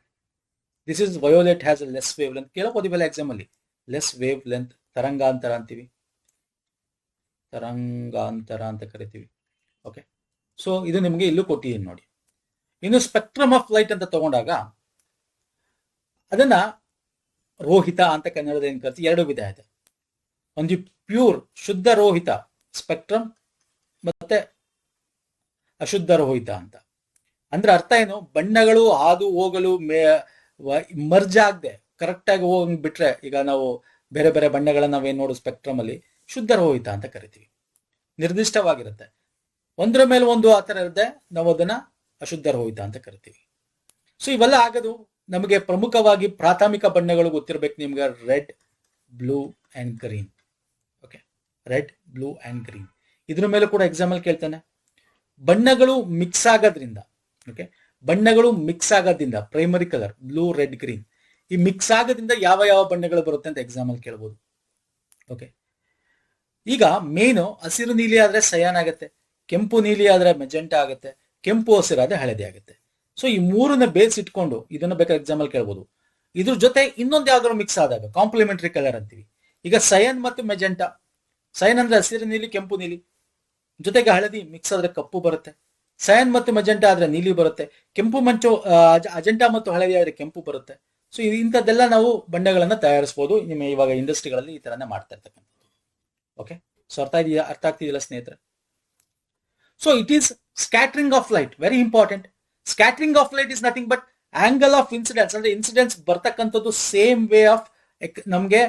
This is violet has a less wavelength. ಕೇಳಬಹುದಿಲ್ಲ ಎಕ್ಸಾಮ್ ಅಲ್ಲಿ, ಲೆಸ್ ವೇವ್ ಲೆಂತ್, ತರಂಗಾಂತರ ಅಂತೀವಿ, ತರಂಗಾಂತರ ಅಂತ ಕರಿತೀವಿ. ಓಕೆ, ಸೊ ಇದು ನಿಮಗೆ ಇಲ್ಲೂ ಕೊಟ್ಟಿದ್ದೀನಿ ನೋಡಿ. ಇನ್ನು ಸ್ಪೆಕ್ಟ್ರಮ್ ಆಫ್ ಲೈಟ್ ಅಂತ ತಗೊಂಡಾಗ ಅದನ್ನ ರೋಹಿತ ಅಂತ ಕನ್ನಡದ ಏನ್ ಕರಿತೀವಿ, ಎರಡು ವಿಧ ಇದೆ. ಒಂದು ಪ್ಯೂರ್ ಶುದ್ಧ ರೋಹಿತ ಸ್ಪೆಕ್ಟ್ರಮ್, ಮತ್ತೆ ಅಶುದ್ಧ ರೋಹಿತ ಅಂತ. ಅಂದ್ರೆ ಅರ್ಥ ಏನು, ಬಣ್ಣಗಳು ಹಾದು ಹೋಗಲು ಮರ್ಜ್ ಆಗದೆ ಕರೆಕ್ಟ್ ಆಗಿ ಹೋಗಿ ಬಿಟ್ರೆ, ಈಗ ನಾವು ಬೇರೆ ಬೇರೆ ಬಣ್ಣಗಳನ್ನ ನಾವೇನ್ ನೋಡು ಸ್ಪೆಕ್ಟ್ರಮ್ ಅಲ್ಲಿ, ಶುದ್ಧ ರೋಹಿತ ಅಂತ ಕರಿತೀವಿ. ನಿರ್ದಿಷ್ಟವಾಗಿರುತ್ತೆ, ಒಂದರ ಮೇಲೆ ಒಂದು ಆತರ ಇರುತ್ತೆ, ನಾವು ಅದನ್ನ ಅಶುದ್ಧ ರೋಹಿತ ಅಂತ ಕರಿತೀವಿ. ಸೊ ಇವೆಲ್ಲ ಆಗೋದು ನಮಗೆ ಪ್ರಮುಖವಾಗಿ ಪ್ರಾಥಮಿಕ ಬಣ್ಣಗಳು ಗೊತ್ತಿರ್ಬೇಕು ನಿಮ್ಗೆ, red, blue and green. Okay, red, blue and green. ಇದ್ರ ಮೇಲೆ ಕೂಡ ಎಕ್ಸಾಮ್ ಅಲ್ಲಿ ಕೇಳ್ತಾನೆ. ಬಣ್ಣಗಳು ಮಿಕ್ಸ್ ಆಗೋದ್ರಿಂದ, ಓಕೆ, ಬಣ್ಣಗಳು ಮಿಕ್ಸ್ ಆಗೋದ್ರಿಂದ primary colour blue, red, green, ಈ ಮಿಕ್ಸ್ ಆಗೋದ್ರಿಂದ ಯಾವ ಯಾವ ಬಣ್ಣಗಳು ಬರುತ್ತೆ ಅಂತ ಎಕ್ಸಾಮ್ ಅಲ್ಲಿ ಕೇಳ್ಬೋದು. ಓಕೆ, ಈಗ ಮೇನು ಹಸಿರು ನೀಲಿ ಆದ್ರೆ ಸಯಾನ್ ಆಗುತ್ತೆ, ಕೆಂಪು ನೀಲಿ ಆದ್ರೆ ಮೆಜೆಂಟಾ ಆಗುತ್ತೆ, ಕೆಂಪು ಹಸಿರಾದ್ರೆ ಹಳದಿ ಆಗುತ್ತೆ. ಸೊ ಈ ಮೂರನ್ನ ಬೇಸ್ ಇಟ್ಕೊಂಡು ಇದನ್ನ ಬೇಕಾದ್ರೆ ಎಕ್ಸಾಮ್ ಅಲ್ಲಿ ಕೇಳ್ಬೋದು. ಇದ್ರ ಜೊತೆ ಇನ್ನೊಂದು ಯಾವ್ದಾದ್ರು ಮಿಕ್ಸ್ ಆದಾಗ ಕಾಂಪ್ಲಿಮೆಂಟರಿ ಕಲರ್ ಅಂತೀವಿ. ಈಗ ಸಯನ್ ಮತ್ತು ಮೆಜೆಂಟಾ, ಸಯನ್ ಅಂದ್ರೆ ಹಸಿರು ನೀಲಿ, ಕೆಂಪು ನೀಲಿ, ಜೊತೆಗೆ ಹಳದಿ ಮಿಕ್ಸ್ ಆದ್ರೆ ಕಪ್ಪು ಬರುತ್ತೆ. ಸಯನ್ ಮತ್ತು ಮೆಜೆಂಟಾ ಆದ್ರೆ ನೀಲಿ ಬರುತ್ತೆ, ಕೆಂಪು ಮಂಚು ಅಜೆಂಟಾ ಮತ್ತು ಹಳದಿ ಆದ್ರೆ ಕೆಂಪು ಬರುತ್ತೆ. ಸೊ ಇಂಥದ್ದೆಲ್ಲ ನಾವು ಬಣ್ಣಗಳನ್ನ ತಯಾರಿಸಬಹುದು. ನಿಮ್ಮ ಇವಾಗ ಇಂಡಸ್ಟ್ರಿಗಳಲ್ಲಿ ಈ ತರನೇ ಮಾಡ್ತಾ ಇರ್ತಕ್ಕಂಥದ್ದು. ಓಕೆ, ಸೊ ಅರ್ಥ ಆಗ್ತಿದೆಯಲ್ಲ ಸ್ನೇಹಿತರೆ? So it is scattering of light, very important. Scattering of light is nothing but angle of incidence. ಅಂದ್ರೆ ಇನ್ಸಿಡೆನ್ಸ್ ಬರ್ತಕ್ಕಂಥದ್ದು ಸೇಮ್ ವೇ ಆಫ್ ನಮ್ಗೆ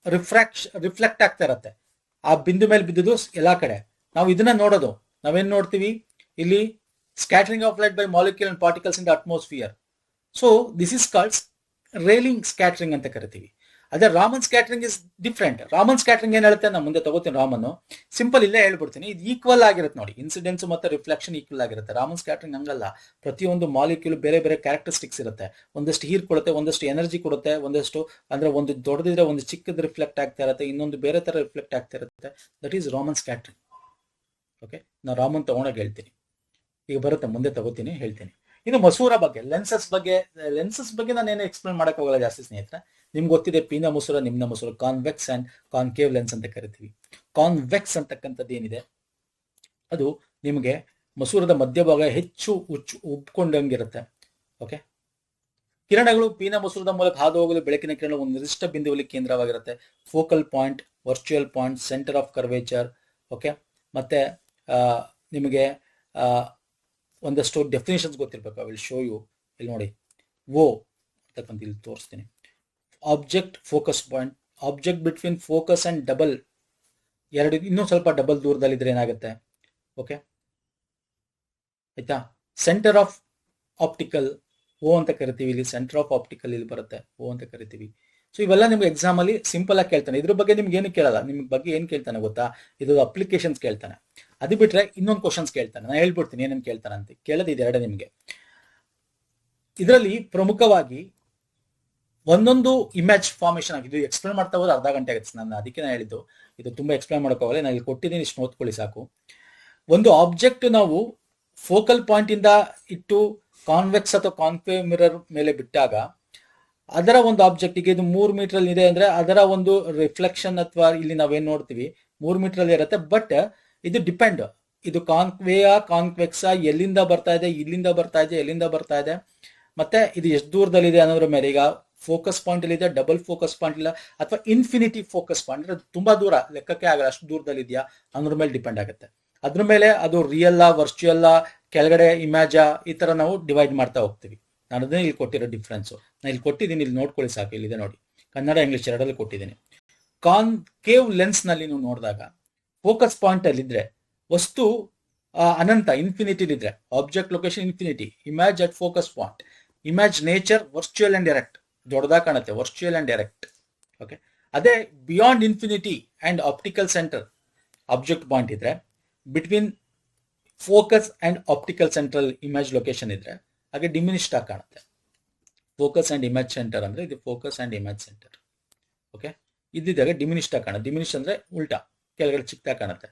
ರಿಫ್ಲೆಕ್ಟ್ ಆಗ್ತಾ ಇರತ್ತೆ. ಆ ಬಿಂದು ಮೇಲೆ ಬಿದ್ದುದು ಎಲ್ಲಾ ಕಡೆ ನಾವು ಇದನ್ನ ನೋಡೋದು. ನಾವೇನ್ ನೋಡ್ತೀವಿ ಇಲ್ಲಿ, scattering of light by molecule and particles in the atmosphere. So this is called reeling scattering ಅಂತ ಕರಿತೀವಿ. ಅದೇ Raman scattering is different. Raman scattering ಏನ್ ಹೇಳುತ್ತೆ, ನಾನು ಮುಂದೆ ತಗೋತೀನಿ ರಾಮನ್, ಸಿಂಪಲ್ ಇಲ್ಲೇ ಹೇಳ್ಬಿಡ್ತೀನಿ. ಇದು ಈಕ್ವಲ್ ಆಗಿರುತ್ತೆ ನೋಡಿ, ಇನ್ಸಿಡೆನ್ಸ್ ಮತ್ತೆ ರಿಫ್ಲೆಕ್ಷನ್ ಈಕ್ವಲ್ ಆಗಿರುತ್ತೆ. ರಾಮನ್ ಸ್ಕ್ಯಾಟರಿಂಗ್ ಹಂಗಲ್ಲ, ಪ್ರತಿಯೊಂದು ಮಾಲಿಕ್ಯೂಲ್ ಬೇರೆ ಬೇರೆ ಕ್ಯಾರೆಕ್ಟರಿಸ್ಟಿಕ್ಸ್ ಇರುತ್ತೆ. ಒಂದಷ್ಟು ಹೀರ್ ಕೊಡುತ್ತೆ, ಒಂದಷ್ಟು ಎನರ್ಜಿ ಕೊಡುತ್ತೆ, ಒಂದಷ್ಟು ಅಂದ್ರೆ ಒಂದು ದೊಡ್ಡದಿದ್ರೆ ಒಂದು ಚಿಕ್ಕದ ರಿಫ್ಲೆಕ್ಟ್ ಆಗ್ತಾ ಇರುತ್ತೆ, ಇನ್ನೊಂದು ಬೇರೆ ತರ ರಿಫ್ಲೆಕ್ಟ್ ಆಗ್ತಾ ಇರುತ್ತೆ. That is Raman scattering. Okay, ನಾನು ರಾಮನ್ ತಗೊಂಡಾಗ ಹೇಳ್ತೀನಿ, ಈಗ ಬರುತ್ತೆ ಮುಂದೆ ತಗೋತೀನಿ ಹೇಳ್ತೀನಿ. ಇನ್ನು ಮಸೂರ ಬಗ್ಗೆ, ಲೆನ್ಸಸ್ ಬಗ್ಗೆ ನಾನು ಏನು ಎಕ್ಸ್ಪ್ಲೇನ್ ಮಾಡಕ್ ಹೋಗಲ್ಲ ಜಾಸ್ತಿ ಸ್ನೇಹಿತರೆ. ನಿಮ್ಗೆ ಗೊತ್ತಿದೆ ಪೀನ ಮಸೂರ, ನಿಮ್ನ ಮಸೂರ, ಕಾನ್ವೆಕ್ಸ್ ಅಂಡ್ ಕಾನ್ಕೇವ್ ಲೆನ್ಸ್ ಅಂತ ಕರಿತೀವಿ. ಕಾನ್ವೆಕ್ಸ್ ಅಂತಕ್ಕಂಥದ್ದು ಏನಿದೆ, ಅದು ನಿಮಗೆ ಮಸೂರದ ಮಧ್ಯಭಾಗ ಹೆಚ್ಚು ಉಬ್ಕೊಂಡಂಗಿರುತ್ತೆ. ಓಕೆ, ಕಿರಣಗಳು ಪೀನ ಮಸೂರದ ಮೂಲಕ ಹಾದು ಹೋಗಲು ಬೆಳಕಿನ ಕಿರಣ ಒಂದು ನಿರ್ದಿಷ್ಟ ಬಿಂದುವಲ್ಲಿ ಕೇಂದ್ರವಾಗಿರುತ್ತೆ. Focal point, virtual point, centre of curvature. Okay, ಮತ್ತೆ ನಿಮಗೆ ಒಂದಷ್ಟು ಡೆಫಿನೇಷನ್ಸ್ ಗೊತ್ತಿರ್ಬೇಕು. I will show you. ಇಲ್ಲಿ ನೋಡಿ, ಓ ಅಂತಕ್ಕಂಥ ಇಲ್ಲಿ ತೋರಿಸ್ತೀನಿ. Object focus point, object between focus and double, ಎರಡು ಇನ್ನೂ ಸ್ವಲ್ಪ ಡಬಲ್ ದೂರದಲ್ಲಿದ್ರೆ ಏನಾಗುತ್ತೆ. ಓಕೆ ಆಯ್ತಾ. ಸೆಂಟರ್ ಆಫ್ ಆಪ್ಟಿಕಲ್, ಓ ಅಂತ ಕರಿತೀವಿ. ಇಲ್ಲಿ ಸೆಂಟರ್ ಆಫ್ ಆಪ್ಟಿಕಲ್ ಇಲ್ಲಿ ಬರುತ್ತೆ, ಓ ಅಂತ ಕರಿತೀವಿ. ಸೊ ಇವೆಲ್ಲ ನಿಮ್ಗೆ ಎಕ್ಸಾಮ್ ಅಲ್ಲಿ ಸಿಂಪಲ್ ಆಗಿ ಕೇಳ್ತಾನೆ. ಇದ್ರ ಬಗ್ಗೆ ನಿಮ್ಗೆ ಏನು ಕೇಳಲ್ಲ. ನಿಮ್ಗೆ ಬಗ್ಗೆ ಏನ್ ಕೇಳ್ತಾನೆ ಗೊತ್ತಾ, ಇದು ಅಪ್ಲಿಕೇಶನ್ಸ್ ಕೇಳ್ತಾನೆ. ಅದು ಬಿಟ್ರೆ ಇನ್ನೊಂದು ಕ್ವಶನ್ಸ್ ಕೇಳ್ತಾನೆ. ನಾನು ಹೇಳ್ಬಿಡ್ತೀನಿ ಏನೇನು ಕೇಳ್ತಾನೆ ಅಂತ. ಕೇಳೋದಿದೆ ಎರಡೇ ನಿಮ್ಗೆ. ಇದರಲ್ಲಿ ಪ್ರಮುಖವಾಗಿ ಒಂದೊಂದು ಇಮೇಜ್ ಫಾರ್ಮೇಶನ್ ಆಗಿದೆ. ಇದು ಎಕ್ಸ್ಪ್ಲೇನ್ ಮಾಡ್ತಾ ಹೋದ್ರೆ ಅರ್ಧ ಗಂಟೆ ಆಗುತ್ತೆ. ನಾನು ಅದಕ್ಕೆ ನಾನು ಹೇಳಿದ್ದು ಇದು ತುಂಬಾ ಎಕ್ಸ್ಪ್ಲೇನ್ ಮಾಡೋಕ್ಕಾಗಲ್ಲ. ನಾನು ಇಲ್ಲಿ ಕೊಟ್ಟಿದ್ದೀನಿ, ಇಷ್ಟು ಓದ್ಕೊಳ್ಳಿ ಸಾಕು. ಒಂದು ಆಬ್ಜೆಕ್ಟ್ ನಾವು ಫೋಕಲ್ ಪಾಯಿಂಟ್ ಇಂದ ಇಟ್ಟು ಕಾನ್ವೆಕ್ಸ್ ಅಥವಾ ಕಾನ್ಕೇವ್ ಮಿರರ್ ಮೇಲೆ ಬಿಟ್ಟಾಗ ಅದರ ಒಂದು ಆಬ್ಜೆಕ್ಟಿಗೆ ಇದು 3 ಮೀಟರ್ ಇದೆ ಅಂದ್ರೆ ಅದರ ಒಂದು ರಿಫ್ಲೆಕ್ಷನ್ ಅಥವಾ ಇಲ್ಲಿ ನಾವೇನ್ ನೋಡ್ತೀವಿ 3 ಮೀಟರ್ ಅಲ್ಲಿ ಇರುತ್ತೆ. ಬಟ್ ಇದು ಡಿಪೆಂಡ್, ಇದು ಕಾನ್ವೇಯಾ ಕಾನ್ವೆಕ್ಸಾ, ಎಲ್ಲಿಂದ ಬರ್ತಾ ಇದೆ, ಇಲ್ಲಿಂದ ಬರ್ತಾ ಇದೆ, ಎಲ್ಲಿಂದ ಬರ್ತಾ ಇದೆ, ಮತ್ತೆ ಇದು ಎಷ್ಟು ದೂರದಲ್ಲಿದೆ ಅನ್ನೋದ್ರ ಮೇಲೆ. ಈಗ ಫೋಕಸ್ ಪಾಯಿಂಟ್ ಅಲ್ಲಿ ಇದೆ, ಡಬಲ್ ಫೋಕಸ್ ಪಾಯಿಂಟ್ ಇಲ್ಲ, ಅಥವಾ ಇನ್ಫಿನಿಟಿ ಫೋಕಸ್ ಪಾಯಿಂಟ್ ಅಂದ್ರೆ ತುಂಬಾ ದೂರ, ಲೆಕ್ಕಕ್ಕೆ ಆಗಲ್ಲ ಅಷ್ಟು ದೂರದಲ್ಲಿ ಇದೆಯಾ ಅನ್ನೋದ್ರ ಮೇಲೆ ಡಿಪೆಂಡ್ ಆಗುತ್ತೆ. ಅದ್ರ ಮೇಲೆ ಅದು ರಿಯಲ್ ವರ್ಚುಯಲ್, ಕೆಳಗಡೆ ಇಮ್ಯಾಜಾ, ಈ ತರ ನಾವು ಡಿವೈಡ್ ಮಾಡ್ತಾ ಹೋಗ್ತೀವಿ. ನಾನು ಅದನ್ನೇ ಇಲ್ಲಿ ಕೊಟ್ಟಿರೋ ಡಿಫ್ರೆನ್ಸ್ ನಾನು ಇಲ್ಲಿ ಕೊಟ್ಟಿದ್ದೀನಿ, ಇಲ್ಲಿ ನೋಡ್ಕೊಳ್ಳಿ ಸಾಕು. ಇಲ್ಲಿದೆ ನೋಡಿ, ಕನ್ನಡ ಇಂಗ್ಲಿಷ್ ಎರಡಲ್ಲಿ ಕೊಟ್ಟಿದ್ದೀನಿ. ಕಾನ್ಕೇವ್ ಲೆನ್ಸ್ ನಲ್ಲಿ ನೀವು ನೋಡಿದಾಗ ಫೋಕಸ್ ಪಾಯಿಂಟ್ ಅಲ್ಲಿ ಇದ್ರೆ ವಸ್ತು ಅನಂತ ಇನ್ಫಿನಿಟಿಲಿದ್ರೆ, object location infinity, image at focus point, image nature virtual and direct, ದೊಡ್ಡದಾಗ ಕಾಣುತ್ತೆ ವರ್ಚುಯಲ್ ಅಂಡ್ ಡೈರೆಕ್ಟ್. ಓಕೆ, ಅದೇ beyond infinity and optical centre object point ಇದ್ರೆ, between focus and optical central image location ಇದ್ರೆ ಹಾಗೆ ಡಿಮಿನಿಷ್ಡ್ ಆಗಿ ಕಾಣುತ್ತೆ. Focus and image centre ಅಂದ್ರೆ ಇದು focus and image centre. Okay, ಇದ್ದಿದ್ದಾಗ ಡಿಮಿನಿಷ್ಡ್ ಆಗಿ ಕಾಣುತ್ತೆ. ಡಿಮಿನಿಷ್ ಅಂದ್ರೆ ಉಲ್ಟಾ, ಕೆಳಗಡೆ ಚಿಕ್ಕದಾಗಿ ಕಾಣುತ್ತೆ.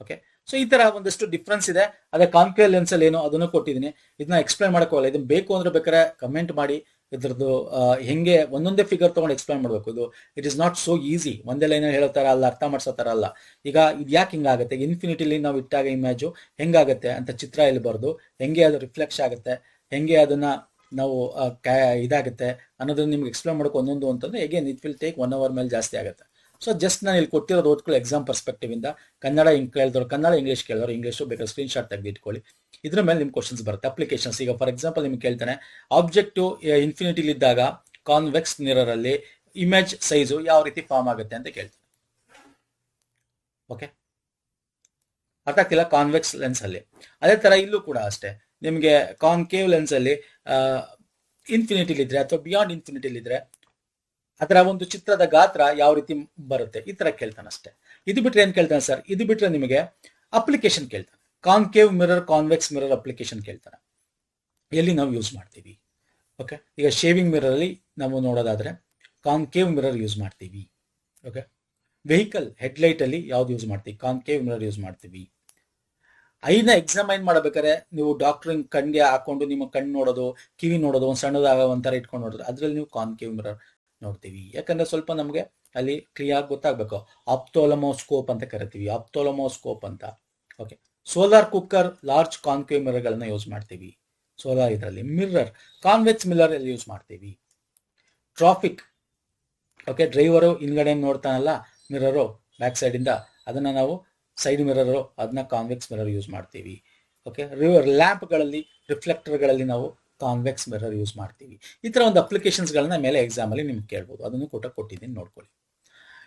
ಓಕೆ, ಸೊ ಈ ತರ ಒಂದಷ್ಟು ಡಿಫ್ರೆನ್ಸ್ ಇದೆ. ಅದೇ ಕಾನ್ಕೇವ್ ಲೆನ್ಸ್ ಅಲ್ಲಿ ಏನು ಅದನ್ನು ಕೊಟ್ಟಿದ್ದೀನಿ. ಇದನ್ನ ಎಕ್ಸ್ಪ್ಲೈನ್ ಮಾಡಕೋಲ್ಲ, ಇದನ್ನ ಬೇಕು ಅಂದ್ರೆ ಬೇಕಾದ್ರೆ ಕಮೆಂಟ್ ಮಾಡಿ. ಇದ್ರದ್ದು ಹೆಂಗೆ ಒಂದೊಂದೇ ಫಿಗರ್ ತಗೊಂಡು ಎಕ್ಸ್ಪ್ಲೈನ್ ಮಾಡಬೇಕು. ಇದು it is not so easy. ಒಂದೇ ಲೈನ್ ಹೇಳೋ ತರ ಅಲ್ಲ, ಅರ್ಥ ಮಾಡ್ಸೋ ತರ ಅಲ್ಲ. ಈಗ ಇದು ಯಾಕೆ ಹಿಂಗಾಗುತ್ತೆ, ಇನ್ಫಿನಿಟಿಲಿ ನಾವು ಇಟ್ಟಾಗ ಇಮೇಜು ಹೆಂಗಾಗುತ್ತೆ ಅಂತ ಚಿತ್ರ ಇಲ್ಲಿ ಬರೆದು ಹೆಂಗೆ ಅದು ರಿಫ್ಲೆಕ್ಟ್ ಆಗುತ್ತೆ, ಹೆಂಗೆ ಅದನ್ನ ನಾವು ಇದಾಗುತ್ತೆ ಅನ್ನೋದನ್ನ ನಿಮ್ಗೆ ಎಕ್ಸ್ಪ್ಲೈನ್ ಮಾಡೋಕೆ ಒಂದೊಂದು ಅಂತಂದ್ರೆ ಹೇಗೇನ್ ಇಟ್ ವಿಲ್ ಟೇಕ್ 1 hour ಮೇಲೆ ಜಾಸ್ತಿ ಆಗುತ್ತೆ. ಸೊ ಜಸ್ಟ್ ನಾನು ಇಲ್ಲಿ ಕೊಟ್ಟಿರೋದು ಓದ್ಕೊಳ್ಳಿ ಎಕ್ಸಾಮ್ ಪರ್ಸ್ಪೆಕ್ಟಿವ್ ಇಂದ. ಕನ್ನಡ ಕೇಳಿದವರು ಕನ್ನಡ, ಇಂಗ್ಲಿಷ್ ಕೇಳಿದವರು ಇಂಗ್ಲಿಷು, ಬೇಕಾದ್ರೆ ಸ್ಕ್ರೀನ್ ಶಾಟ್ ತೆಗೆದು ಇಟ್ಕೊಳ್ಳಿ. ಇದ್ರ ಮೇಲೆ ನಿಮ್ ಕ್ವಶನ್ಸ್ ಬರುತ್ತೆ. ಅಪ್ಲಿಕೇಶನ್ಸ್, ಈಗ ಫಾರ್ ಎಕ್ಸಾಂಪಲ್ ನಿಮ್ಗೆ ಕೇಳ್ತಾನೆ ಆಬ್ಜೆಕ್ಟು ಇನ್ಫಿನಿಟಿಲಿ ಇದ್ದಾಗ ಕಾನ್ವೆಕ್ಸ್ ಮಿರರ್ ಅಲ್ಲಿ ಇಮೇಜ್ ಸೈಜು ಯಾವ ರೀತಿ ಫಾರ್ಮ್ ಆಗುತ್ತೆ ಅಂತ ಕೇಳ್ತಾನೆ. ಓಕೆ, ಅರ್ಥ ಆಗ್ತಿಲ್ಲ? ಕಾನ್ವೆಕ್ಸ್ ಲೆನ್ಸ್ ಅಲ್ಲಿ ಅದೇ ತರ ಇಲ್ಲೂ ಕೂಡ ಅಷ್ಟೇ. ನಿಮ್ಗೆ ಕಾನ್ಕೇವ್ ಲೆನ್ಸ್ ಅಲ್ಲಿ ಇನ್ಫಿನಿಟಿಲಿ ಇದ್ರೆ ಅಥವಾ ಬಿಯಾಂಡ್ ಇನ್ಫಿನಿಟಿಲಿ ಇದ್ರೆ ಅದರ ಒಂದು ಚಿತ್ರದ ಗಾತ್ರ ಯಾವ ರೀತಿ ಬರುತ್ತೆ, ಈ ತರ ಕೇಳ್ತಾನೆ ಅಷ್ಟೇ. ಇದು ಬಿಟ್ರೆ ಏನ್ ಕೇಳ್ತಾನೆ ಸರ್? ಇದು ಬಿಟ್ರೆ ನಿಮಗೆ ಅಪ್ಲಿಕೇಶನ್ ಕೇಳ್ತಾನೆ. Concave mirror, convex mirror application ಕೇಳ್ತಾನೆ, ಎಲ್ಲಿ ನಾವು ಯೂಸ್ ಮಾಡ್ತೀವಿ. ಓಕೆ, ಈಗ ಶೇವಿಂಗ್ ಮಿರರ್ ಅಲ್ಲಿ ನಾವು ನೋಡೋದಾದ್ರೆ ಕಾನ್ಕೇವ್ ಮಿರರ್ ಯೂಸ್ ಮಾಡ್ತೀವಿ. ಓಕೆ, ವೆಹಿಕಲ್ ಹೆಡ್ಲೈಟ್ ಅಲ್ಲಿ ಯಾವ್ದು ಯೂಸ್ ಮಾಡ್ತೀವಿ? ಕಾನ್ಕೇವ್ ಮಿರರ್ ಯೂಸ್ ಮಾಡ್ತೀವಿ. ಐನ ಎಕ್ಸಾಮೈನ್ ಮಾಡಬೇಕಾದ್ರೆ ನೀವು ಡಾಕ್ಟರ್ ಕಣ್ಗೆ ಹಾಕೊಂಡು ನಿಮ್ಮ ಕಣ್ಣು ನೋಡೋದು, ಕಿವಿ ನೋಡೋದು, ಒಂದು ಸಣ್ಣದಾಗ ಒಂಥರ ಇಟ್ಕೊಂಡು ನೋಡೋದು, ಅದ್ರಲ್ಲಿ ನೀವು ಕಾನ್ಕೇವ್ ಮಿರರ್ ನೋಡ್ತೀವಿ. ಯಾಕಂದ್ರೆ ಸ್ವಲ್ಪ ನಮಗೆ ಅಲ್ಲಿ ಕ್ಲಿಯರ್ ಗೊತ್ತಾಗಬೇಕು. ಆಪ್ತೋಲಮೋಸ್ಕೋಪ್ ಅಂತ ಕರಿತೀವಿ, ಆಪ್ತೋಲಮೋಸ್ಕೋಪ್ ಅಂತ. Okay, solar cooker, large concave mirror ಗಳನ್ನ ಯೂಸ್ ಮಾಡ್ತೀವಿ. ಸೋಲಾರ್ ಇದರಲ್ಲಿ ಮಿರರ್ ಕಾನ್ವೆಕ್ಸ್ ಮಿರರ್ ಅಲ್ಲಿ ಯೂಸ್ ಮಾಡ್ತೀವಿ. ಟ್ರಾಫಿಕ್, ಓಕೆ, ಡ್ರೈವರು ಹಿಂದ್ಗಡೆ ನೋಡ್ತಾನಲ್ಲ ಮಿರರು ಬ್ಯಾಕ್ ಸೈಡ್ ಇಂದ, ಅದನ್ನ ನಾವು ಸೈಡ್ ಮಿರರ್, ಅದನ್ನ ಕಾನ್ವೆಕ್ಸ್ ಮಿರರ್ ಯೂಸ್ ಮಾಡ್ತೀವಿ. ಓಕೆ, ಲ್ಯಾಂಪ್ಗಳಲ್ಲಿ, ರಿಫ್ಲೆಕ್ಟರ್ಗಳಲ್ಲಿ ನಾವು ಕಾನ್ವೆಕ್ಸ್ ಮಿರರ್ ಯೂಸ್ ಮಾಡ್ತೀವಿ. ಈ ತರ ಒಂದು ಅಪ್ಲಿಕೇಶನ್ಸ್ ಗಳನ್ನ ಮೇಲೆ ಎಕ್ಸಾಮ್ ಅಲ್ಲಿ ನಿಮ್ಗೆ ಕೇಳ್ಬೋದು. ಅದನ್ನು ಕೊಟ್ಟಿದ್ದೀನಿ, ನೋಡ್ಕೊಳ್ಳಿ.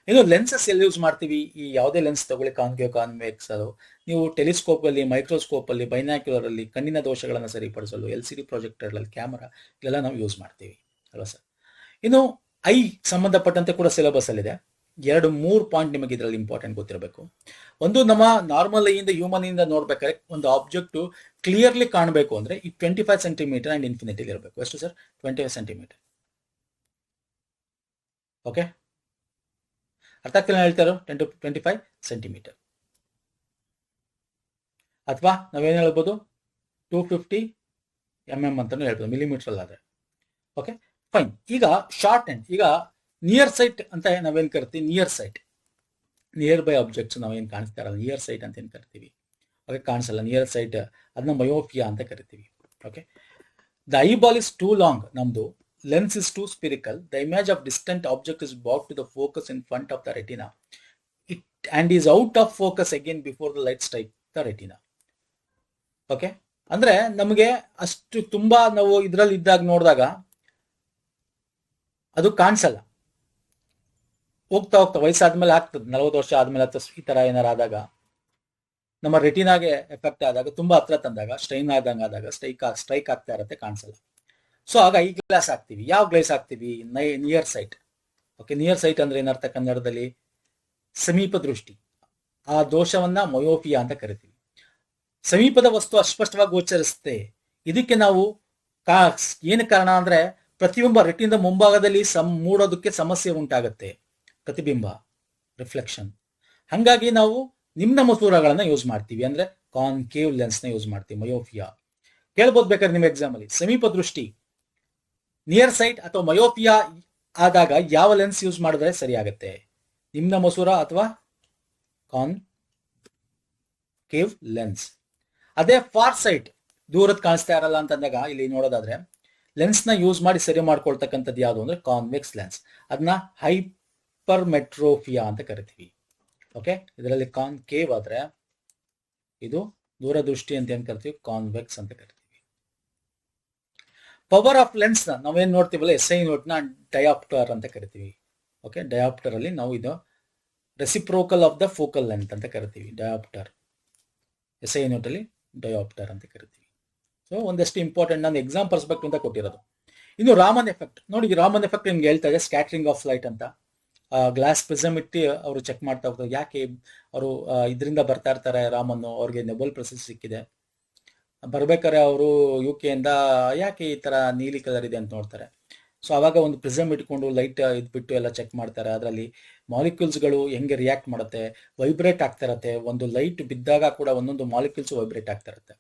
ಇನ್ನು ಲೆನ್ಸಸ್ ಎಲ್ಲಿ ಯೂಸ್ ಮಾಡ್ತೀವಿ? ಈ ಯಾವುದೇ ಲೆನ್ಸ್ ತಗೊಳ್ಳಿ, ಕಾನ್ಕೇವ್, ಕಾನ್ವೆಕ್ಸ್, ಅದು ನೀವು ಟೆಲಿಸ್ಕೋಪ್ ಅಲ್ಲಿ, ಮೈಕ್ರೋಸ್ಕೋಪ್ ಅಲ್ಲಿ, ಬೈನಾಕ್ಯುಲರ್ ಅಲ್ಲಿ ಕಣ್ಣಿನ ದೋಷಗಳನ್ನು ಸರಿಪಡಿಸಲು, LCD ಪ್ರೊಜೆಕ್ಟರ್ ಅಲ್ಲಿ, ಕ್ಯಾಮರಾ, ಇವೆಲ್ಲ ನಾವು ಯೂಸ್ ಮಾಡ್ತೀವಿ ಅಲ್ವಾ ಸರ್? ಇನ್ನು ಐ ಸಂಬಂಧಪಟ್ಟಂತೆ ಕೂಡ ಸಿಲೆಬಸ್ ಅಲ್ಲಿ ಇದೆ. 2-3 ಪಾಯಿಂಟ್ ನಿಮಗೆ ಇದರಲ್ಲಿ ಇಂಪಾರ್ಟೆಂಟ್ ಗೊತ್ತಿರಬೇಕು. ಒಂದು, ನಮ್ಮ ನಾರ್ಮಲ್ ಐಯಿಂದ ಹ್ಯೂಮನ್ ಇಂದ ನೋಡ್ಬೇಕಾದ್ರೆ ಒಂದು ಆಬ್ಜೆಕ್ಟ್ ಕ್ಲಿಯರ್ಲಿ ಕಾಣಬೇಕು ಅಂದ್ರೆ ಈ 25 ಸೆಂಟಿಮೀಟರ್ ಅಂಡ್ ಇನ್ಫಿನಿಟಿ ಇರಬೇಕು. ಎಷ್ಟು ಸರ್? 25 ಸೆಂಟಿಮೀಟರ್. ಓಕೆ, ಅರ್ಥ ಆಗ್ತಿಲ್ಲ ಹೇಳ್ತಾರೋ? 25 ಸೆಂಟಿಮೀಟರ್, ಅಥವಾ ನಾವೇನು ಹೇಳ್ಬೋದು 250 mm ಅಂತಾನು ಹೇಳ್ಬೋದು, ಮಿಲಿಮೀಟರ್ ಅಲ್ಲಾದ್ರೆ. Okay, fine. ಈಗ ಶಾರ್ಟ್ ಎಂಡ್, ಈಗ ನಿಯರ್ ಸೈಟ್ ಅಂತ ನಾವೇನ್ ಕರಿತೀವಿ? Near sight, nearby objects ನಾವೇನು ಕಾಣಿಸ್ತಾರಲ್ಲ, ನಿಯರ್ ಸೈಟ್ ಅಂತ ಏನ್ ಕರಿತೀವಿ. ಓಕೆ, ಕಾಣಿಸಲ್ಲ ನಿಯರ್ ಸೈಟ್, ಅದನ್ನ ಮಯೋಪಿಯಾ ಅಂತ ಕರಿತೀವಿ. Okay, the eyeball is too long, ನಮ್ದು lens is too spherical, the image of distant object is brought to the focus in front of the retina, it and is out of focus again before the light strike the retina. Okay, ಅಂದ್ರೆ ನಮಗೆ ಅಷ್ಟು ತುಂಬಾ ನಾವು ಇದ್ರಲ್ಲಿ ಇದ್ದಾಗ ನೋಡಿದಾಗ ಅದು ಕಾಣಿಸಲ್ಲ. ಹೋಗ್ತಾ ಹೋಗ್ತಾ ವಯಸ್ಸಾದ್ಮೇಲೆ ಆಗ್ತದೆ, 40 ವರ್ಷ ಆದ್ಮೇಲೆ ಈ ತರ ಏನಾರ ಆದಾಗ, ನಮ್ಮ ರೆಟಿನಾಗೆ ಎಫೆಕ್ಟ್ ಆದಾಗ, ತುಂಬಾ ಹತ್ರ ತಂದಾಗ, ಸ್ಟ್ರೈನ್ ಆದಾಗ ಸ್ಟ್ರೈಕ್ ಆಗ್ತಾ ಇರತ್ತೆ, ಕಾಣಿಸಲ್ಲ. ಸೊ ಆಗ ಈ ಗ್ಲಾಸ್ ಹಾಕ್ತಿವಿ. ಯಾವ ಗ್ಲಾಸ್ ಹಾಕ್ತಿವಿ? Near site. Okay, near site ಅಂದ್ರೆ ಏನರ್ಥ ಕನ್ನಡದಲ್ಲಿ? ಸಮೀಪ ದೃಷ್ಟಿ. ಆ ದೋಷವನ್ನ ಮಯೋಪಿಯಾ ಅಂತ ಕರಿತೀವಿ. ಸಮೀಪದ ವಸ್ತು ಅಸ್ಪಷ್ಟವಾಗಿ ಗೋಚರಿಸುತ್ತೆ. ಇದಕ್ಕೆ ನಾವು ಏನು ಕಾರಣ ಅಂದ್ರೆ ಪ್ರತಿಬಿಂಬ ರೆಟಿನದ ಮುಂಭಾಗದಲ್ಲಿ ಮೂಡೋದಕ್ಕೆ ಸಮಸ್ಯೆ ಉಂಟಾಗುತ್ತೆ, ಪ್ರತಿಬಿಂಬ, ರಿಫ್ಲೆಕ್ಷನ್. ಹಂಗಾಗಿ ನಾವು ನಿಮ್ನ ಮಸೂರಗಳನ್ನ ಯೂಸ್ ಮಾಡ್ತೀವಿ, ಅಂದ್ರೆ ಕಾನ್ಕೇವ್ ಲೆನ್ಸ್ ನ ಯೂಸ್ ಮಾಡ್ತೀವಿ, ಮಯೋಪಿಯಾ. ಕೇಳ್ಬೋದು ಬೇಕಾದ್ರೆ ನಿಮ್ಮ ಎಕ್ಸಾಮ್ ಅಲ್ಲಿ ಸಮೀಪ ದೃಷ್ಟಿ ನಿಯರ್ ಸೈಟ್ ಅಥವಾ ಮಯೋಪಿಯಾ ಆದಾಗ ಯಾವ ಲೆನ್ಸ್ ಯೂಸ್ ಮಾಡಿದ್ರೆ ಸರಿ ಆಗುತ್ತೆ? ನಿಮ್ನ ಮಸೂರ ಅಥವಾ ಕಾನ್ ಕೇವ್ ಲೆನ್ಸ್. ಅದೇ ಫಾರ್ ಸೈಟ್, ದೂರದ ಕಾಣಿಸ್ತಾ ಇರಲ್ಲ ಅಂತಂದಾಗ ಇಲ್ಲಿ ನೋಡೋದಾದ್ರೆ ಲೆನ್ಸ್ ನ ಯೂಸ್ ಮಾಡಿ ಸರಿ ಮಾಡ್ಕೊಳ್ತಕ್ಕಂಥದ್ದು ಯಾವುದು ಅಂದ್ರೆ ಕಾನ್ವೆಕ್ಸ್ ಲೆನ್ಸ್. ಅದನ್ನ ಹೈಪರ್ಮೆಟ್ರೋಫಿಯಾ ಅಂತ ಕರಿತೀವಿ. ಓಕೆ, ಇದರಲ್ಲಿ ಕಾನ್ಕೇವ್ ಆದ್ರೆ ಇದು ದೂರದೃಷ್ಟಿ ಅಂತ ಏನ್ ಕರಿತೀವಿ, ಕಾನ್ವೆಕ್ಸ್ ಅಂತ ಕರಿತೀವಿ. ಪವರ್ ಆಫ್ ಲೆನ್ಸ್ ನಾವೇನ್ ನೋಡ್ತೀವಲ್ಲ SI ಯೂನಿಟ್ ನ ಡಯಾಪ್ಟರ್ ಅಂತ ಕರಿತೀವಿ. ಓಕೆ, ಡಯಾಪ್ಟರ್ ಅಲ್ಲಿ ನಾವು ಇದು reciprocal of the focal length ಅಂತ ಕರಿತೀವಿ. ಡಯಾಪ್ಟರ್ SI ಯೂನಿಟ್ ಅಲ್ಲಿ ಡಯಾಪ್ಟರ್ ಅಂತ ಕರಿತೀವಿ. ಸೊ ಒಂದಷ್ಟು ಇಂಪಾರ್ಟೆಂಟ್ ನಾನು ಎಕ್ಸಾಮ್ ಪರ್ಸ್ಪೆಕ್ಟಿವ್ ಅಂತ ಕೊಟ್ಟಿರೋದು. ಇನ್ನು ರಾಮನ್ ಎಫೆಕ್ಟ್ ನೋಡಿ, ರಾಮನ್ ಎಫೆಕ್ಟ್ ನಿಮ್ಗೆ ಹೇಳ್ತಾ ಇದೆ ಸ್ಕ್ಯಾಟರಿಂಗ್ ಆಫ್ ಲೈಟ್ ಅಂತ. ಗ್ಲಾಸ್ ಪ್ರಿಸಮ್ ಇಟ್ಟು ಅವರು ಚೆಕ್ ಮಾಡ್ತಾ ಹೋಗ್ತಾರೆ, ಯಾಕೆ ಅವರು ಇದರಿಂದ ಬರ್ತಾ ಇರ್ತಾರೆ ರಾಮನ್ನು, ಅವ್ರಿಗೆ ನೊಬೆಲ್ ಪ್ರಶಸ್ತಿ ಸಿಕ್ಕಿದೆ. ಬರ್ಬೇಕಾದ್ರೆ ಅವರು UK ಇಂದ ಯಾಕೆ ಈ ತರ ನೀಲಿ ಕಲರ್ ಇದೆ ಅಂತ ನೋಡ್ತಾರೆ. ಸೊ ಅವಾಗ ಒಂದು ಪ್ರಿಸಮ್ ಇಟ್ಕೊಂಡು ಲೈಟ್ ಇದ್ಬಿಟ್ಟು ಎಲ್ಲ ಚೆಕ್ ಮಾಡ್ತಾರೆ. ಅದರಲ್ಲಿ ಮಾಲಿಕ್ಯೂಲ್ಸ್ಗಳು ಹೆಂಗೆ ರಿಯಾಕ್ಟ್ ಮಾಡುತ್ತೆ, ವೈಬ್ರೇಟ್ ಆಗ್ತಾ ಇರತ್ತೆ. ಒಂದು ಲೈಟ್ ಬಿದ್ದಾಗ ಕೂಡ ಒಂದೊಂದು ಮಾಲಿಕ್ಯೂಲ್ಸ್ ವೈಬ್ರೇಟ್ ಆಗ್ತಾ ಇರುತ್ತೆ.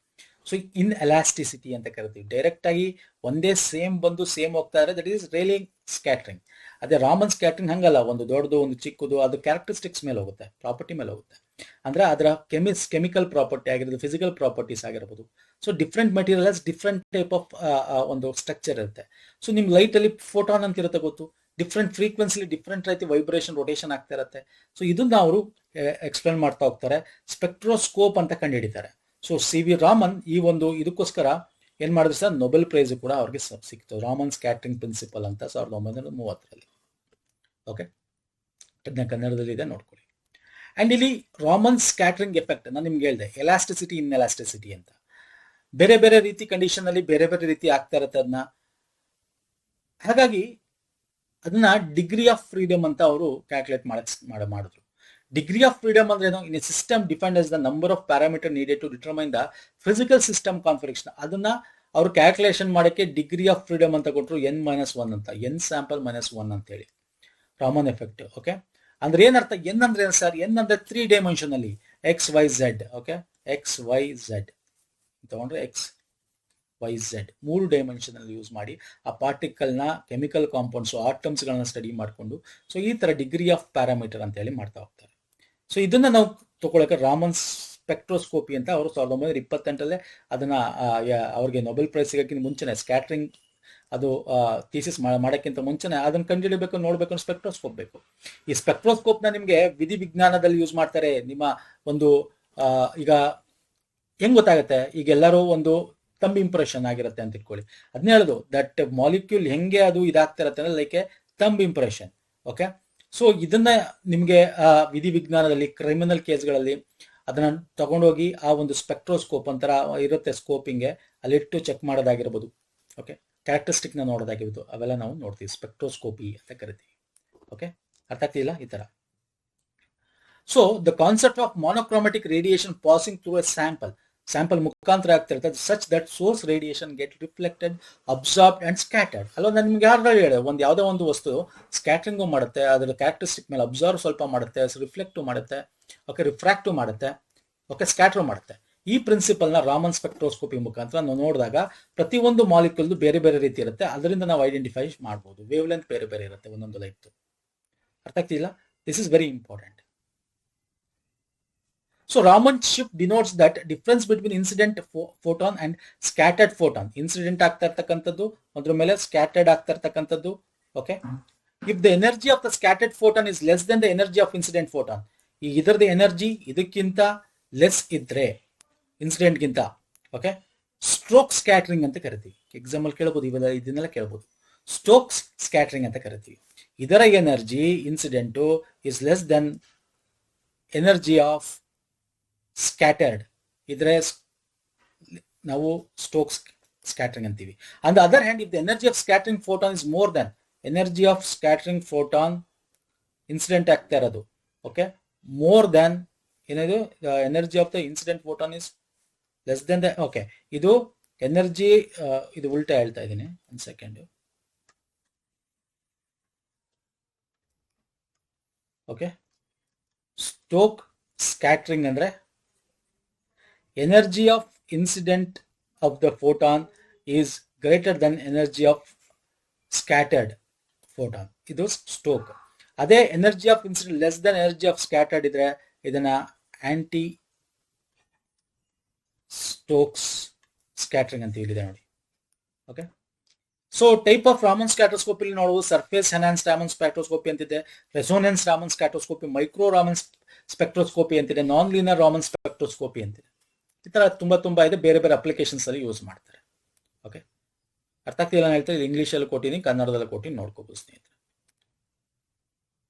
ಸೊ ಇನ್ ಎಲಾಸ್ಟಿಸಿಟಿ ಅಂತ ಕರಿತೀವಿ. ಡೈರೆಕ್ಟ್ ಆಗಿ ಒಂದೇ ಸೇಮ್ ಬಂದು ಸೇಮ್ ಹೋಗ್ತಾ ಇದ್ರೆ ದಟ್ ಈಸ್ ರೇಲಿಂಗ್ ಸ್ಕ್ಯಾಟ್ರಿಂಗ್. ಅದೇ ರಾಮನ್ ಸ್ಕ್ಯಾಟ್ರಿಂಗ್ ಹಂಗಲ್ಲ, ಒಂದು ದೊಡ್ಡದು ಒಂದು ಚಿಕ್ಕದು, ಅದು ಕ್ಯಾರೆಕ್ಟರಿಸ್ಟಿಕ್ಸ್ ಮೇಲೆ ಹೋಗುತ್ತೆ, ಪ್ರಾಪರ್ಟಿ ಮೇಲೆ ಹೋಗುತ್ತೆ. ಅಂದ್ರೆ ಅದರ ಕೆಮಿಕಲ್ ಪ್ರಾಪರ್ಟಿ ಆಗಿರೋದು, ಫಿಸಿಕಲ್ ಪ್ರಾಪರ್ಟೀಸ್ ಆಗಿರ್ಬೋದು. So different materials different type of ಒಂದು ಸ್ಟ್ರಕ್ಚರ್ ಇರುತ್ತೆ. ಸೊ ನಿಮ್ ಲೈಟ್ ಅಲ್ಲಿ ಫೋಟಾನ್ ಅಂತ ಇರುತ್ತೆ ಗೊತ್ತು, ಡಿಫ್ರೆಂಟ್ ಫ್ರೀಕ್ವೆನ್ಸಿ ಡಿಫ್ರೆಂಟ್ ರೀತಿ ವೈಬ್ರೇಷನ್ ರೊಟೇಷನ್ ಆಗ್ತಾ ಇರುತ್ತೆ. ಸೊ ಇದನ್ನ ಅವರು ಎಕ್ಸ್ಪ್ಲೇನ್ ಮಾಡ್ತಾ ಹೋಗ್ತಾರೆ, ಸ್ಪೆಕ್ಟ್ರೋಸ್ಕೋಪ್ ಅಂತ ಕಂಡು ಹಿಡಿತಾರೆ. ಸೊ CV ರಾಮನ್ ಈ ಒಂದು ಇದಕ್ಕೋಸ್ಕರ ಏನ್ ಮಾಡಿದ್ರು ಸರ್, ನೊಬೆಲ್ ಪ್ರೈಸ್ ಕೂಡ ಅವ್ರಿಗೆ ಸಿಕ್ತು, ರಾಮನ್ ಸ್ಕ್ಯಾಟ್ರಿಂಗ್ ಪ್ರಿನ್ಸಿಪಲ್ ಅಂತ 1930ರಲ್ಲಿ. ಓಕೆ, ಅದನ್ನ ಕನ್ನಡದಲ್ಲಿ ಇದೆ ನೋಡ್ಕೊಳ್ಳಿ. ಅಂಡ್ ಇಲ್ಲಿ ರಾಮನ್ ಸ್ಕ್ಯಾಟ್ರಿಂಗ್ ಎಫೆಕ್ಟ್ ನಾನು ನಿಮ್ಗೆ ಹೇಳಿದೆ, ಎಲಾಸ್ಟಿಸಿಟಿ ಇನ್ ಎಲಾಸ್ಟಿಸಿಟಿ ಅಂತ. ಬೇರೆ ಬೇರೆ ರೀತಿ ಕಂಡೀಷನ್ ಅಲ್ಲಿ ಬೇರೆ ಬೇರೆ ರೀತಿ ಆಗ್ತಾ ಇರುತ್ತೆ ಅದನ್ನ. ಹಾಗಾಗಿ ಅದನ್ನ ಡಿಗ್ರಿ ಆಫ್ ಫ್ರೀಡಮ್ ಅಂತ ಅವರು ಕ್ಯಾಲ್ಕುಲೇಟ್ ಮಾಡಿದ್ರು. ಡಿಗ್ರಿ ಆಫ್ ಫ್ರೀಡಮ್ ಅಂದ್ರೆ ಏನು? In a system defined as the number of parameter needed to determine the physical system configuration. ಅದನ್ನ ಅವರು ಕ್ಯಾಲ್ಕುಲೇಷನ್ ಮಾಡಕ್ಕೆ ಡಿಗ್ರಿ ಆಫ್ ಫ್ರೀಡಮ್ ಅಂತ ಕೊಟ್ಟರು, N-1 ಅಂತ, N ಸ್ಯಾಂಪಲ್ -1 ಅಂತ ಹೇಳಿ ರಾಮನ್ ಎಫೆಕ್ಟ್. ಓಕೆ, ಅಂದ್ರೆ ಏನರ್ಥ? N ಅಂದ್ರೆ ಏನು ಸರ್? N ಅಂದ್ರೆ 3 ಡೈಮೆನ್ಷನ್ ಅಲ್ಲಿ XYZ. ಓಕೆ, XYZ ತಗೊಂಡ್ರೆ XYZ 3 ಡೈಮೆನ್ಷನ್ ಅಲ್ಲಿ ಯೂಸ್ ಮಾಡಿ ಆ ಪಾರ್ಟಿಕಲ್ ನ ಕೆಮಿಕಲ್ ಕಾಂಪೌಂಡ್ಸ್ ಆಟಮ್ಸ್ ಗಳನ್ನ ಸ್ಟಡಿ ಮಾಡಿಕೊಂಡು ಸೊ ಈ ತರ ಡಿಗ್ರಿ ಆಫ್ ಪ್ಯಾರಾಮೀಟರ್ ಅಂತ ಹೇಳಿ ಮಾಡ್ತಾ ಹೋಗ್ತಾರೆ. ಸೊ ಇದನ್ನ ನಾವು ತಗೊಳಕ್ಕೆ ರಾಮನ್ ಸ್ಪೆಕ್ಟ್ರೋಸ್ಕೋಪಿ ಅಂತ ಅವರು 1928 ಅದನ್ನ ಅವ್ರಿಗೆ ನೊಬೆಲ್ ಪ್ರೈಸ್ ಸಿಗಕ್ಕಿಂತ ಮುಂಚೆನೆ, ಸ್ಕ್ಯಾಟ್ರಿಂಗ್ ಅದು ಥೀಸಿಸ್ ಮಾಡೋಕ್ಕಿಂತ ಮುಂಚೆನೆ ಅದನ್ನ ಕಂಡುಹಿಡಿಬೇಕು, ನೋಡ್ಬೇಕು, ಸ್ಪೆಕ್ಟ್ರೋಸ್ಕೋಪ್ ಬೇಕು. ಈ ಸ್ಪೆಕ್ಟ್ರೋಸ್ಕೋಪ್ ನ ನಿಮ್ಗೆ ವಿಧಿ ವಿಜ್ಞಾನದಲ್ಲಿ ಯೂಸ್ ಮಾಡ್ತಾರೆ. ನಿಮ್ಮ ಒಂದು ಈಗ ಹೆಂಗ್ ಗೊತ್ತಾಗುತ್ತೆ? ಈಗ ಎಲ್ಲರೂ ಒಂದು ತಂಬ್ ಇಂಪ್ರೆಷನ್ ಆಗಿರುತ್ತೆ ಅಂತ ಇಟ್ಕೊಳ್ಳಿ. ಅದನ್ನ ಹೇಳುದು ದಟ್ ಮಾಲಿಕ್ಯೂಲ್ ಹೆಂಗೆ ಅದು ಇದಾಗ್ತಾ ಇರುತ್ತೆ ಅಂದ್ರೆ like A thumb impression. Okay, so ಇದನ್ನ ನಿಮ್ಗೆ ವಿಧಿ ವಿಜ್ಞಾನದಲ್ಲಿ ಕ್ರಿಮಿನಲ್ ಕೇಸ್ಗಳಲ್ಲಿ ಅದನ್ನ ತಗೊಂಡೋಗಿ ಆ ಒಂದು ಸ್ಪೆಕ್ಟ್ರೋಸ್ಕೋಪ್ ಅಂತರ ಇರುತ್ತೆ, ಸ್ಕೋಪಿಂಗ್ಗೆ ಅಲ್ಲಿಟ್ಟು ಚೆಕ್ ಮಾಡೋದಾಗಿರ್ಬೋದು. ಓಕೆ, ಕ್ಯಾರೆಕ್ಟರಿಸ್ಟಿಕ್ ನ ನೋಡೋದಾಗಿರ್ಬೋದು, ಅವೆಲ್ಲ ನಾವು ನೋಡ್ತೀವಿ, ಸ್ಪೆಕ್ಟ್ರೋಸ್ಕೋಪಿ ಅಂತ ಕರಿತೀವಿ. ಓಕೆ, ಅರ್ಥ ಆಗ್ತಿಲ್ಲ ಈ ತರ. So the concept of monochromatic radiation passing through a sample ಮುಖಾಂತರ ಆಗ್ತಿರುತ್ತೆ, such that source radiation get reflected, absorbed and scattered. ಅಲ್ವಾ, ನಾನು ನಿಮ್ಗೆ ಯಾರು ಹೇಳಿ ಯಾವುದೋ ಒಂದು ವಸ್ತು ಸ್ಕ್ಯಾಟ್ರಿಂಗು ಮಾಡುತ್ತೆ, ಅದರ ಕ್ಯಾರೆಕ್ಟರಿಸ್ಟಿಕ್ ಮೇಲೆ ಅಬ್ಸರ್ವ್ ಸ್ವಲ್ಪ ಮಾಡುತ್ತೆ, ರಿಫ್ಲೆಕ್ಟಿವ್ ಮಾಡುತ್ತೆ, ಓಕೆ, ರಿಫ್ರಾಕ್ಟಿವ್ ಮಾಡುತ್ತೆ, ಓಕೆ, ಸ್ಕ್ಯಾಟರ್ ಮಾಡುತ್ತೆ. ಈ ಪ್ರಿನ್ಸಿಪಲ್ ನ ರಾಮನ್ ಸ್ಪೆಕ್ಟ್ರೋಸ್ಕೋಪಿ ಮುಖಾಂತರ ನಾವು ನೋಡಿದಾಗ ಪ್ರತಿಯೊಂದು ಮಾಲಿಕ್ಯೂಲ್ ಬೇರೆ ಬೇರೆ ರೀತಿ ಇರುತ್ತೆ, ಅದರಿಂದ ನಾವು ಐಡೆಂಟಿಫೈ ಮಾಡಬಹುದು. ವೇವ್ ಲೆಂತ್ ಬೇರೆ ಬೇರೆ ಇರುತ್ತೆ ಒಂದೊಂದು ಲೈಟ್. ಅರ್ಥ ಆಗ್ತಿಲ್ಲ? This is very important. So Raman shift denotes that difference between incident photon and scattered photon. Incident ಆಗ್ತಾ ಇರ್ತಕ್ಕಂಥದ್ದು ಅದ್ರ ಮೇಲೆ scattered ಆಗ್ತಾ ಇರ್ತಕ್ಕಂಥದ್ದು. Okay, if the energy of the scattered photon is less than the energy of incident photon, ಈ ಇದರದ energy ಇದಕ್ಕಿಂತ less ಇದ್ರೆ incident ಗಿಂತ, ಓಕೆ, ಸ್ಟ್ರೋಕ್ ಸ್ಕ್ಯಾಟರಿಂಗ್ ಅಂತ ಕರಿತೀವಿ. ಎಕ್ಸಾಂಪಲ್ ಕೇಳಬಹುದು, ಇವೆಲ್ಲ ಇದನ್ನೆಲ್ಲ ಕೇಳಬಹುದು. ಸ್ಟೋಕ್ಸ್ ಸ್ಕ್ಯಾಟರಿಂಗ್ ಅಂತ ಕರಿತೀವಿ. ಇದರ energy incident is less than energy of scattered, ಇದ್ರೆ ನಾವು ಸ್ಟೋಕ್ಸ್ ಸ್ಕ್ಯಾಟರಿಂಗ್ ಅಂತೀವಿ. On the other hand, if the energy of scattering photon is more than energy of scattering photon incident ಆಗ್ತಾ ಇರೋದು, ಓಕೆ, ಮೋರ್ ದೆನ್ ಏನಿದು energy of the incident photon is less than the, okay, ಇದು energy, ಇದು ಉಲ್ಟಾ ಹೇಳ್ತಾ ಇದ್ದೀನಿ, ಒಂದು second. Okay, stroke scattering ಅಂದ್ರೆ energy of incident of the photon is greater than energy of scattered photon, ಇದು Stoke. ಅದೇ energy of incident less than energy of scattered ಇದ್ರೆ ಇದನ್ನ ಆಂಟಿ ಸ್ಟೋಕ್ಸ್ ಸ್ಕ್ಯಾಟರಿಂಗ್ ಅಂತ ಹೇಳಿದೆ ನೋಡಿ. ಓಕೆ, so type of Raman spectroscopy ನೋಡುವುದು ಸರ್ಫೇಸ್ ಎನ್ಹಾನ್ಸ್ಡ್ ರಾಮನ್ ಸ್ಪೆಕ್ಟ್ರೋಸ್ಕೋಪಿ ಅಂತಿದೆ, resonance Raman spectroscopy, micro Raman spectroscopy ಅಂತಿದೆ, ನಾನ್ ಲೀನರ್ ರಾಮನ್ ಸ್ಪೆಕ್ಟ್ರೋಸ್ಕೋಪಿ ಅಂತಿದೆ. ಈ ತರ ತುಂಬಾ ಇದೆ, ಬೇರೆ ಬೇರೆ ಅಪ್ಲಿಕೇಶನ್ಸ್ ಅಲ್ಲಿ ಯೂಸ್ ಮಾಡ್ತಾರೆ. ಓಕೆ, ಅರ್ಥ ಆಗ್ತಿಲ್ಲ ಹೇಳ್ತಾರೆ, ಇಂಗ್ಲಿಷಲ್ಲಿ ಕೊಟ್ಟಿನಿ, ಕನ್ನಡದಲ್ಲಿ ಕೊಟ್ಟಿನಿ, ನೋಡ್ಕೋಬಹುದು ಸ್ನೇಹಿತರೆ.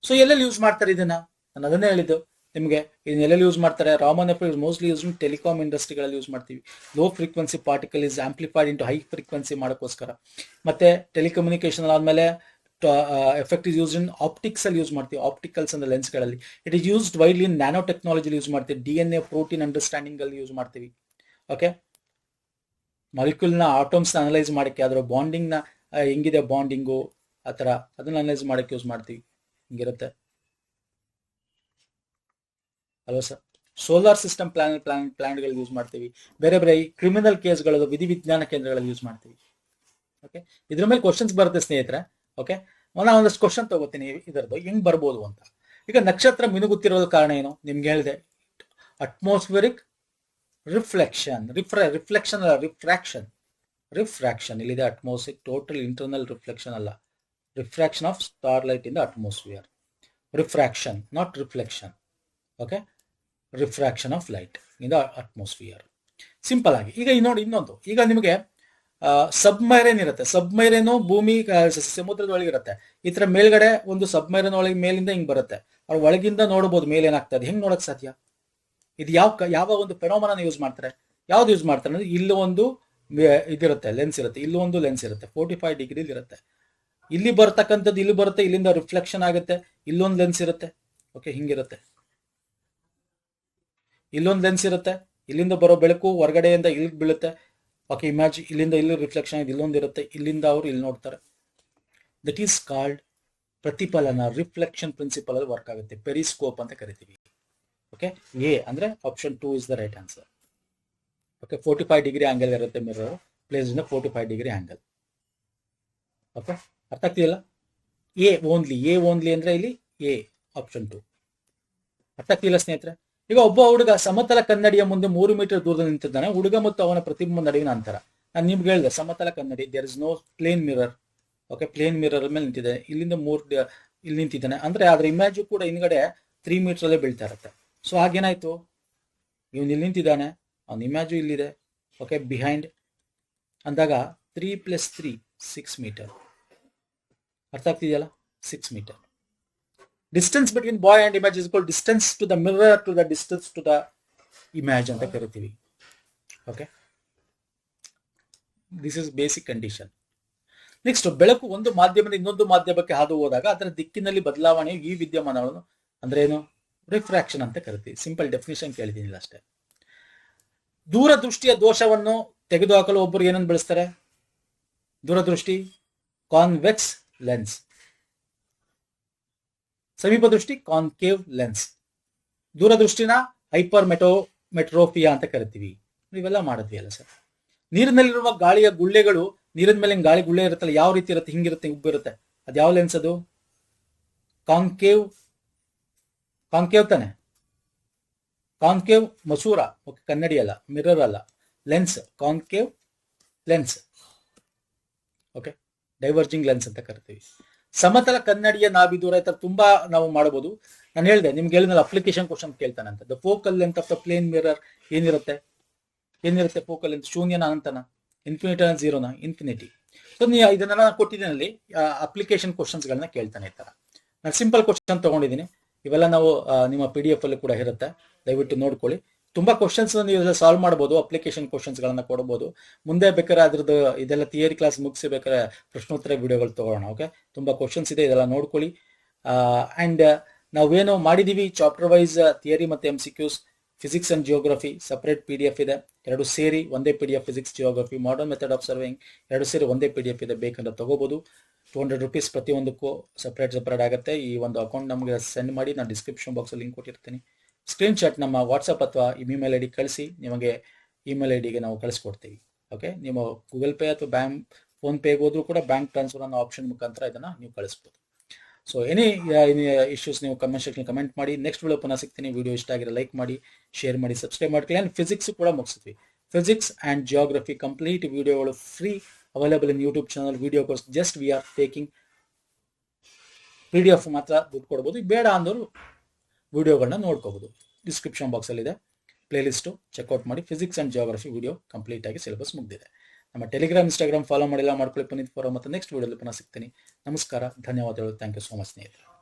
ಸೊ ಎಲ್ಲೆಲ್ಲಿ ಯೂಸ್ ಮಾಡ್ತಾರೆ ಇದನ್ನ, ನಾನು ಅದನ್ನೇ ಹೇಳಿದ್ದು ನಿಮಗೆ. ಇದನ್ನ ಎಲ್ಲೆಲ್ಲಿ ಯೂಸ್ ಮಾಡ್ತಾರೆ? Raman effect mostly use telecom ಇಂಡಸ್ಟ್ರಿಗಳಲ್ಲಿ ಯೂಸ್ ಮಾಡ್ತೀವಿ. Low frequency particle is amplified into high frequency ಮಾಡೋಕ್ಕೋಸ್ಕರ. ಮತ್ತೆ ಟೆಲಿಕಮ್ಯುನಿಕೇಶನ್ ಆದ್ಮೇಲೆ effect is use in optics ಅಲ್ಲಿ ಯೂಸ್ ಮಾಡ್ತೀವಿ, ಆಪ್ಟಿಕಲ್ಸ್ ಅಂದ್ರೆ ಲೆನ್ಸ್ಗಳಲ್ಲಿ. It is used widely in nano technology use ಮಾಡ್ತೀವಿ, DNA ಪ್ರೋಟೀನ್ ಅಂಡರ್ಸ್ಟ್ಯಾಂಡಿಂಗ್ ಅಲ್ಲಿ ಯೂಸ್ ಮಾಡ್ತೀವಿ. ಓಕೆ, ಮಾಲಿಕ್ಯೂಲ್ನ ಆಟಮ್ಸ್ನ ಅನಲೈಸ್ ಮಾಡೋಕ್ಕೆ, ಅದರ ಬಾಂಡಿಂಗ್ನ ಹೆಂಗಿದೆ ಬಾಂಡಿಂಗು ಆ ಥರ ಅದನ್ನ ಅನಲೈಸ್ ಮಾಡೋಕ್ಕೆ ಯೂಸ್ ಮಾಡ್ತೀವಿ. ಹಿಂಗಿರುತ್ತೆ ಅಲ್ವಾ ಸರ್. ಸೋಲಾರ್ ಸಿಸ್ಟಮ್ ಪ್ಲಾನ್ಗಳು ಯೂಸ್ ಮಾಡ್ತೀವಿ. ಬೇರೆ ಬೇರೆ ಕ್ರಿಮಿನಲ್ ಕೇಸ್ಗಳು ವಿಧಿವಿಜ್ಞಾನ ಕೇಂದ್ರಗಳಲ್ಲಿ ಯೂಸ್ ಮಾಡ್ತೀವಿ. ಓಕೆ, ಇದ್ರ ಮೇಲೆ ಕ್ವಶನ್ಸ್ ಬರುತ್ತೆ ಸ್ನೇಹಿತರೆ. ಓಕೆ, ನಾನು ಒಂದಷ್ಟು ಕ್ವಶನ್ ತಗೋತೀನಿ ಇದರದ್ದು ಹೆಂಗ್ ಬರ್ಬೋದು ಅಂತ. ಈಗ ನಕ್ಷತ್ರ ಮಿನುಗುತ್ತಿರೋದ ಕಾರಣ ಏನು ನಿಮ್ಗೆ ಹೇಳಿದೆ, ಅಟ್ಮಾಸ್ಫಿಯರಿಕ್ ರಿಫ್ಲೆಕ್ಷನ್, ರಿಫ್ರಾಕ್ಷನ್ ಇಲ್ಲಿದೆ. ಅಟ್ಮಾಸ್ಫಿಯರ್ ಟೋಟಲ್ ಇಂಟರ್ನಲ್ ರಿಫ್ಲೆಕ್ಷನ್ ಅಲ್ಲ, refraction of starlight in the atmosphere. Refraction not reflection. Okay, refraction of light in the atmosphere. Simple ಆಗಿ. ಈಗ ನೋಡಿ ಇನ್ನೊಂದು, ಈಗ ನಿಮಗೆ ಸಬ್ಮೈರೇನ್ ಇರುತ್ತೆ. ಸಬ್ಮೈರೇನು ಭೂಮಿ ಸಮುದ್ರದ ಒಳಗೆ ಇರುತ್ತೆ. ಈ ತರ ಮೇಲ್ಗಡೆ ಒಂದು ಸಬ್ಮೈರೇನ್ ಒಳಗೆ ಮೇಲಿಂದ ಹಿಂಗ್ ಬರುತ್ತೆ. ಅವ್ರ ಒಳಗಿಂದ ನೋಡಬಹುದು ಮೇಲೆ ಏನಾಗ್ತದೆ, ಹೆಂಗ್ ನೋಡಕ್ ಸಾಧ್ಯ? ಇದು ಯಾವ ಒಂದು ಫೆನೋಮನ ಯೂಸ್ ಮಾಡ್ತಾರೆ? ಯಾವ್ದು ಯೂಸ್ ಮಾಡ್ತಾರೆ ಅಂದ್ರೆ, ಇಲ್ಲಿ ಒಂದು ಇದಿರುತ್ತೆ, ಲೆನ್ಸ್ ಇರುತ್ತೆ, ಇಲ್ಲಿ ಒಂದು ಲೆನ್ಸ್ ಇರುತ್ತೆ, 45 ಡಿಗ್ರಿ ಇರುತ್ತೆ. ಇಲ್ಲಿ ಬರ್ತಕ್ಕಂಥದ್ದು ಇಲ್ಲಿ ಬರುತ್ತೆ, ಇಲ್ಲಿಂದ ರಿಫ್ಲೆಕ್ಷನ್ ಆಗುತ್ತೆ, ಇಲ್ಲೊಂದು ಲೆನ್ಸ್ ಇರುತ್ತೆ. ಓಕೆ, ಹಿಂಗಿರುತ್ತೆ. ಇಲ್ಲೊಂದು ಲೆನ್ಸ್ ಇರುತ್ತೆ, ಇಲ್ಲಿಂದ ಬರೋ ಬೆಳಕು ಹೊರಗಡೆಯಿಂದ ಇಲ್ಲಿ ಬೀಳುತ್ತೆ. ಓಕೆ, ಇಮ್ಯಾಜ್ ಇಲ್ಲಿಂದ ಇಲ್ಲಿ ರಿಫ್ಲೆಕ್ಷನ್ ಆಗಿ ಇಲ್ಲೊಂದು ಇರುತ್ತೆ, ಇಲ್ಲಿಂದ ಅವರು ಇಲ್ಲಿ ನೋಡ್ತಾರೆ. ದಟ್ ಈಸ್ ಕಾಲ್ಡ್ ಪ್ರತಿಫಲನ, ರಿಫ್ಲೆಕ್ಷನ್ ಪ್ರಿನ್ಸಿಪಲ್ ಅಲ್ಲಿ ವರ್ಕ್ ಆಗುತ್ತೆ. ಪೆರಿಸ್ಕೋಪ್ ಅಂತ ಕರಿತೀವಿ. ಓಕೆ, ಎ ಅಂದ್ರೆ option 2 is the right answer. Okay, 45 degree angle ಇರುತ್ತೆ ಮಿರರ್, ಪ್ಲೇಸ್ ಇಂದ 45 ಡಿಗ್ರಿ ಆಂಗಲ್. ಓಕೆ, ಅರ್ಥ ಆಗ್ತಿದೆಯಲ್ಲ? ಎ ಓನ್ಲಿ ಅಂದ್ರೆ ಇಲ್ಲಿ ಎ ಆಪ್ಷನ್ 2. ಅರ್ಥ ಆಗ್ತಿಲ್ಲ ಸ್ನೇಹಿತರೆ? ಈಗ ಒಬ್ಬ ಹುಡುಗ ಸಮತಲ ಕನ್ನಡಿಯ ಮುಂದೆ 3 ಮೀಟರ್ ದೂರದಲ್ಲಿ ನಿಂತಿದ್ದಾನೆ. ಹುಡುಗ ಮತ್ತು ಅವನ ಪ್ರತಿಬಿಂಬ ನಡುವಿನ ಅಂತರ. ನಾನು ನಿಮ್ಗೆ ಹೇಳಿದೆ, ಸಮತಲ ಕನ್ನಡಿ, there is no plane mirror. Okay, plane mirror ಮೇಲೆ ನಿಂತಿದೆ, ಇಲ್ಲಿಂದ ಇಲ್ಲಿ ನಿಂತಿದ್ದಾನೆ ಅಂದ್ರೆ ಅದ್ರ ಇಮ್ಯಾಜು ಕೂಡ ಹಿಂದ್ಗಡೆ 3 ಮೀಟರ್ ಅಲ್ಲೇ ಬೀಳ್ತಾ ಇರುತ್ತೆ. ಸೊ ಹಾಗೇನಾಯ್ತು, ಇವನು ಇಲ್ಲಿ ನಿಂತಿದ್ದಾನೆ, ಅವನ ಇಮ್ಯಾಜು ಇಲ್ಲಿದೆ. ಓಕೆ, ಬಿಹೈಂಡ್ ಅಂದಾಗ 3 + 3 6 ಮೀಟರ್. ಅರ್ಥ ಆಗ್ತಿದೆಯಲ್ಲ? 6 metre. Distance between boy and image is equal distance to the mirror to the distance to the image ಅಂತ ಕರಿತೀವಿ. Okay, this is basic condition. Next, ಬೆಳಕು ಒಂದು ಮಾಧ್ಯಮದಿಂದ ಇನ್ನೊಂದು ಮಾಧ್ಯಮಕ್ಕೆ ಹಾದು ಹೋದಾಗ ಅದರ ದಿಕ್ಕಿನಲ್ಲಿ ಬದಲಾವಣೆಯು ಈ ವಿದ್ಯಮಾನಗಳನ್ನು ಅಂದ್ರೆ ಏನು, ರಿಫ್ರಾಕ್ಷನ್ ಅಂತ ಕರಿತೀವಿ. ಸಿಂಪಲ್ ಡೆಫಿನಿಷನ್ ಕೇಳಿದ್ದೀನಿ ಅಷ್ಟೇ. ದೂರದೃಷ್ಟಿಯ ದೋಷವನ್ನು ತೆಗೆದುಹಾಕಲು ಒಬ್ಬರು ಏನನ್ನು ಬಳಸ್ತಾರೆ? ದೂರದೃಷ್ಟಿ ಕಾನ್ವೆಕ್ಸ್ ಲೆನ್ಸ್, ಸಮೀಪ ದೃಷ್ಟಿ ಕಾನ್ಕೇವ್ ಲೆನ್ಸ್. ದೂರದೃಷ್ಟಿನ ಮೆಟ್ರೋಪಿಯಾ ಅಂತ ಕರಿತೀವಿ. ಇವೆಲ್ಲ ಮಾಡಿದ್ವಿ ಅಲ್ಲ ಸರ್. ನೀರಿನಲ್ಲಿರುವ ಗಾಳಿಯ ಗುಳ್ಳೆಗಳು, ನೀರಿನ ಮೇಲೆ ಗಾಳಿ ಗುಳ್ಳೆ ಇರುತ್ತಲ್ಲ, ಯಾವ ರೀತಿ ಇರುತ್ತೆ? ಹಿಂಗಿರುತ್ತೆ, ಉಬ್ಬಿರುತ್ತೆ. ಅದು ಯಾವ ಲೆನ್ಸ್? ಅದು ಕಾನ್ಕೇವ್ ತಾನೆ. ಕಾನ್ಕೇವ್ ಮಸೂರ. ಓಕೆ, ಕನ್ನಡಿ ಅಲ್ಲ, ಮಿರರ್ ಅಲ್ಲ, lens, concave lens. Okay, diverging lens ಅಂತ ಕರಿತೀವಿ. ಸಮತಲ ಕನ್ನಡಿಯ ನಾಭಿ ದೂರ, ಈ ತರ ತುಂಬಾ ನಾವು ಮಾಡಬಹುದು. ನಾನು ಹೇಳಿದೆ ನಿಮ್ಗೆ, ಹೇಳಿದ್ಮೇಲೆ ಅಪ್ಲಿಕೇಶನ್ ಕ್ವಶನ್ ಕೇಳ್ತಾನೆ ಅಂತ. The focal length of the plane mirror ಏನಿರುತ್ತೆ? ಫೋಕಲ್ ಲೆಂತ್ ಶೂನ್ಯನ ಅನಂತನ, ಇನ್ಫಿನಿಟಿನ ಝೀರೋನ? ಇನ್ಫಿನಿಟಿ. ಸೊ ನೀವು ಇದನ್ನೆಲ್ಲ ಕೊಟ್ಟಿದ್ದೀನಿ, ಅಪ್ಲಿಕೇಶನ್ ಕ್ವಶನ್ಸ್ ಗಳನ್ನ ಕೇಳ್ತಾನೆ ಇರ್ತಾರೆ. ನಾನು ಸಿಂಪಲ್ ಕ್ವಶನ್ ತಗೊಂಡಿದ್ದೀನಿ. ಇವೆಲ್ಲ ನಾವು ನಿಮ್ಮ PDF ಅಲ್ಲಿ ಕೂಡ ಇರುತ್ತೆ, ದಯವಿಟ್ಟು ನೋಡ್ಕೊಳ್ಳಿ. ತುಂಬಾ ಕ್ವಶನ್ಸ್ ನೀವು ಸಾಲ್ವ್ ಮಾಡಬಹುದು, ಅಪ್ಲಿಕೇಶನ್ ಕ್ವಶನ್ಸ್ ಗಳನ್ನ ಕೊಡಬಹುದು. ಮುಂದೆ ಬೇಕಾದ್ರೆ ಅದ್ರದ್ದು ಇದೆಲ್ಲ ಥಿಯರಿ ಕ್ಲಾಸ್ ಮುಗಿಸಿ ಬೇಕಾದ್ರೆ ಪ್ರಶ್ನೋತ್ತರ ವಿಡಿಯೋಗಳು ತಗೋಣ. ಓಕೆ, ತುಂಬಾ ಕ್ವಶನ್ಸ್ ಇದೆ, ಇದೆಲ್ಲ ನೋಡ್ಕೊಳ್ಳಿ. ಅಂಡ್ ನಾವೇನು ಮಾಡಿದೀವಿ, ಚಾಪ್ಟರ್ ವೈಸ್ ಥಿಯರಿ ಮತ್ತೆ MCQs, physics and geography separate PDF ಇದೆ, ಎರಡು ಸೇರಿ ಒಂದೇ PDF. Physics, geography, modern method of serving ಎರಡು ಸೇರಿ ಒಂದೇ PDF ಇದೆ, ಬೇಕಂದ್ರೆ ತಗೋಬಹುದು. 200 ರೂಪೀಸ್ ಪ್ರತಿಯೊಂದಕ್ಕೂ ಸಪ್ರೇಟ್ ಆಗುತ್ತೆ. ಈ ಒಂದು ಅಕೌಂಟ್ ನಮಗೆ ಸೆಂಡ್ ಮಾಡಿ, ನಾನು ಡಿಸ್ಕ್ರಿಪ್ಷನ್ ಬಾಕ್ಸ್ ಲಿಂಕ್ ಕೊಟ್ಟಿರ್ತೀನಿ. ಸ್ಕ್ರೀನ್ ಶಾಟ್ ನಮ್ಮ ವಾಟ್ಸಪ್ ಅಥವಾ ಇಮೇಲ್ ID ಕಳಿಸಿ, ನಿಮಗೆ ಇಮೇಲ್ IDಗೆ ನಾವು ಕಳಿಸ್ಕೊಡ್ತೀವಿ. ಓಕೆ, ನಿಮ್ಮ ಗೂಗಲ್ ಪೇ ಅಥವಾ ಫೋನ್ ಪೇಗೆ ಹೋದ್ರೂ ಕೂಡ ಬ್ಯಾಂಕ್ ಟ್ರಾನ್ಸ್ಫರ್ ಅನ್ನೋ ಆಪ್ಷನ್ ಮುಖಾಂತರ ಇದನ್ನು ನೀವು ಕಳಿಸ್ಬೋದು. ಸೊ ಎನಿ ಇಶ್ಯೂಸ್ ನೀವು ಕಮೆಂಟ್ ಸೆಕ್ಷನ್ ಕಮೆಂಟ್ ಮಾಡಿ. ನೆಕ್ಸ್ಟ್ ವಿಡಿಯೋ ಪುನಃ ಸಿಗ್ತೀನಿ. ವಿಡಿಯೋ ಇಷ್ಟ ಆಗಿರೋ ಲೈಕ್ ಮಾಡಿ, ಶೇರ್ ಮಾಡಿ, ಸಬ್ಸ್ಕ್ರೈಬ್ ಮಾಡ್ಕೊಳ್ಳಿ. ಆ್ಯಂಡ್ ಫಿಸಿಕ್ಸ್ ಕೂಡ ಮುಗಿಸಿದ್ವಿ. ಫಿಸಿಕ್ಸ್ ಆ್ಯಂಡ್ ಜಿಯೋಗ್ರಫಿ ಕಂಪ್ಲೀಟ್ ವಿಡಿಯೋಗಳು free available in YouTube channel. Video course just we are taking PDF ಮಾತ್ರ ದುಡ್ಡು ಕೊಡ್ಬೋದು. ಬೇಡ ಅಂದವರು ವಿಡಿಯೋಗಳನ್ನ ನೋಡ್ಕೋಬಹುದು. ಡಿಸ್ಕ್ರಿಪ್ಷನ್ ಬಾಕ್ಸಲ್ಲಿದೆ ಪ್ಲೇಲಿಸ್ಟು, ಚೆಕ್ಔಟ್ ಮಾಡಿ. Physics and geography video complete ಆಗಿ ಸಿಲೆಬಸ್ ಮುಗಿದಿದೆ. ನಮ್ಮ ಟೆಲಿಗ್ರಾಮ್, ಇನ್ಸ್ಟಾಗ್ರಾಮ್ ಫಾಲೋ ಮಾಡಿಲ್ಲ ಮಾಡ್ಕೊಳ್ಳಿ. ಪುನೀತ್ ಫಾರೋ ಮತ್ತು ನೆಕ್ಸ್ಟ್ ವಿಡಿಯೋದಲ್ಲಿ ಪುನಃ ಸಿಗ್ತೀನಿ. ನಮಸ್ಕಾರ, ಧನ್ಯವಾದಗಳು. ಥ್ಯಾಂಕ್ ಯು ಸೋ ಮಚ್ ಸ್ನೇಹಿತರೆ.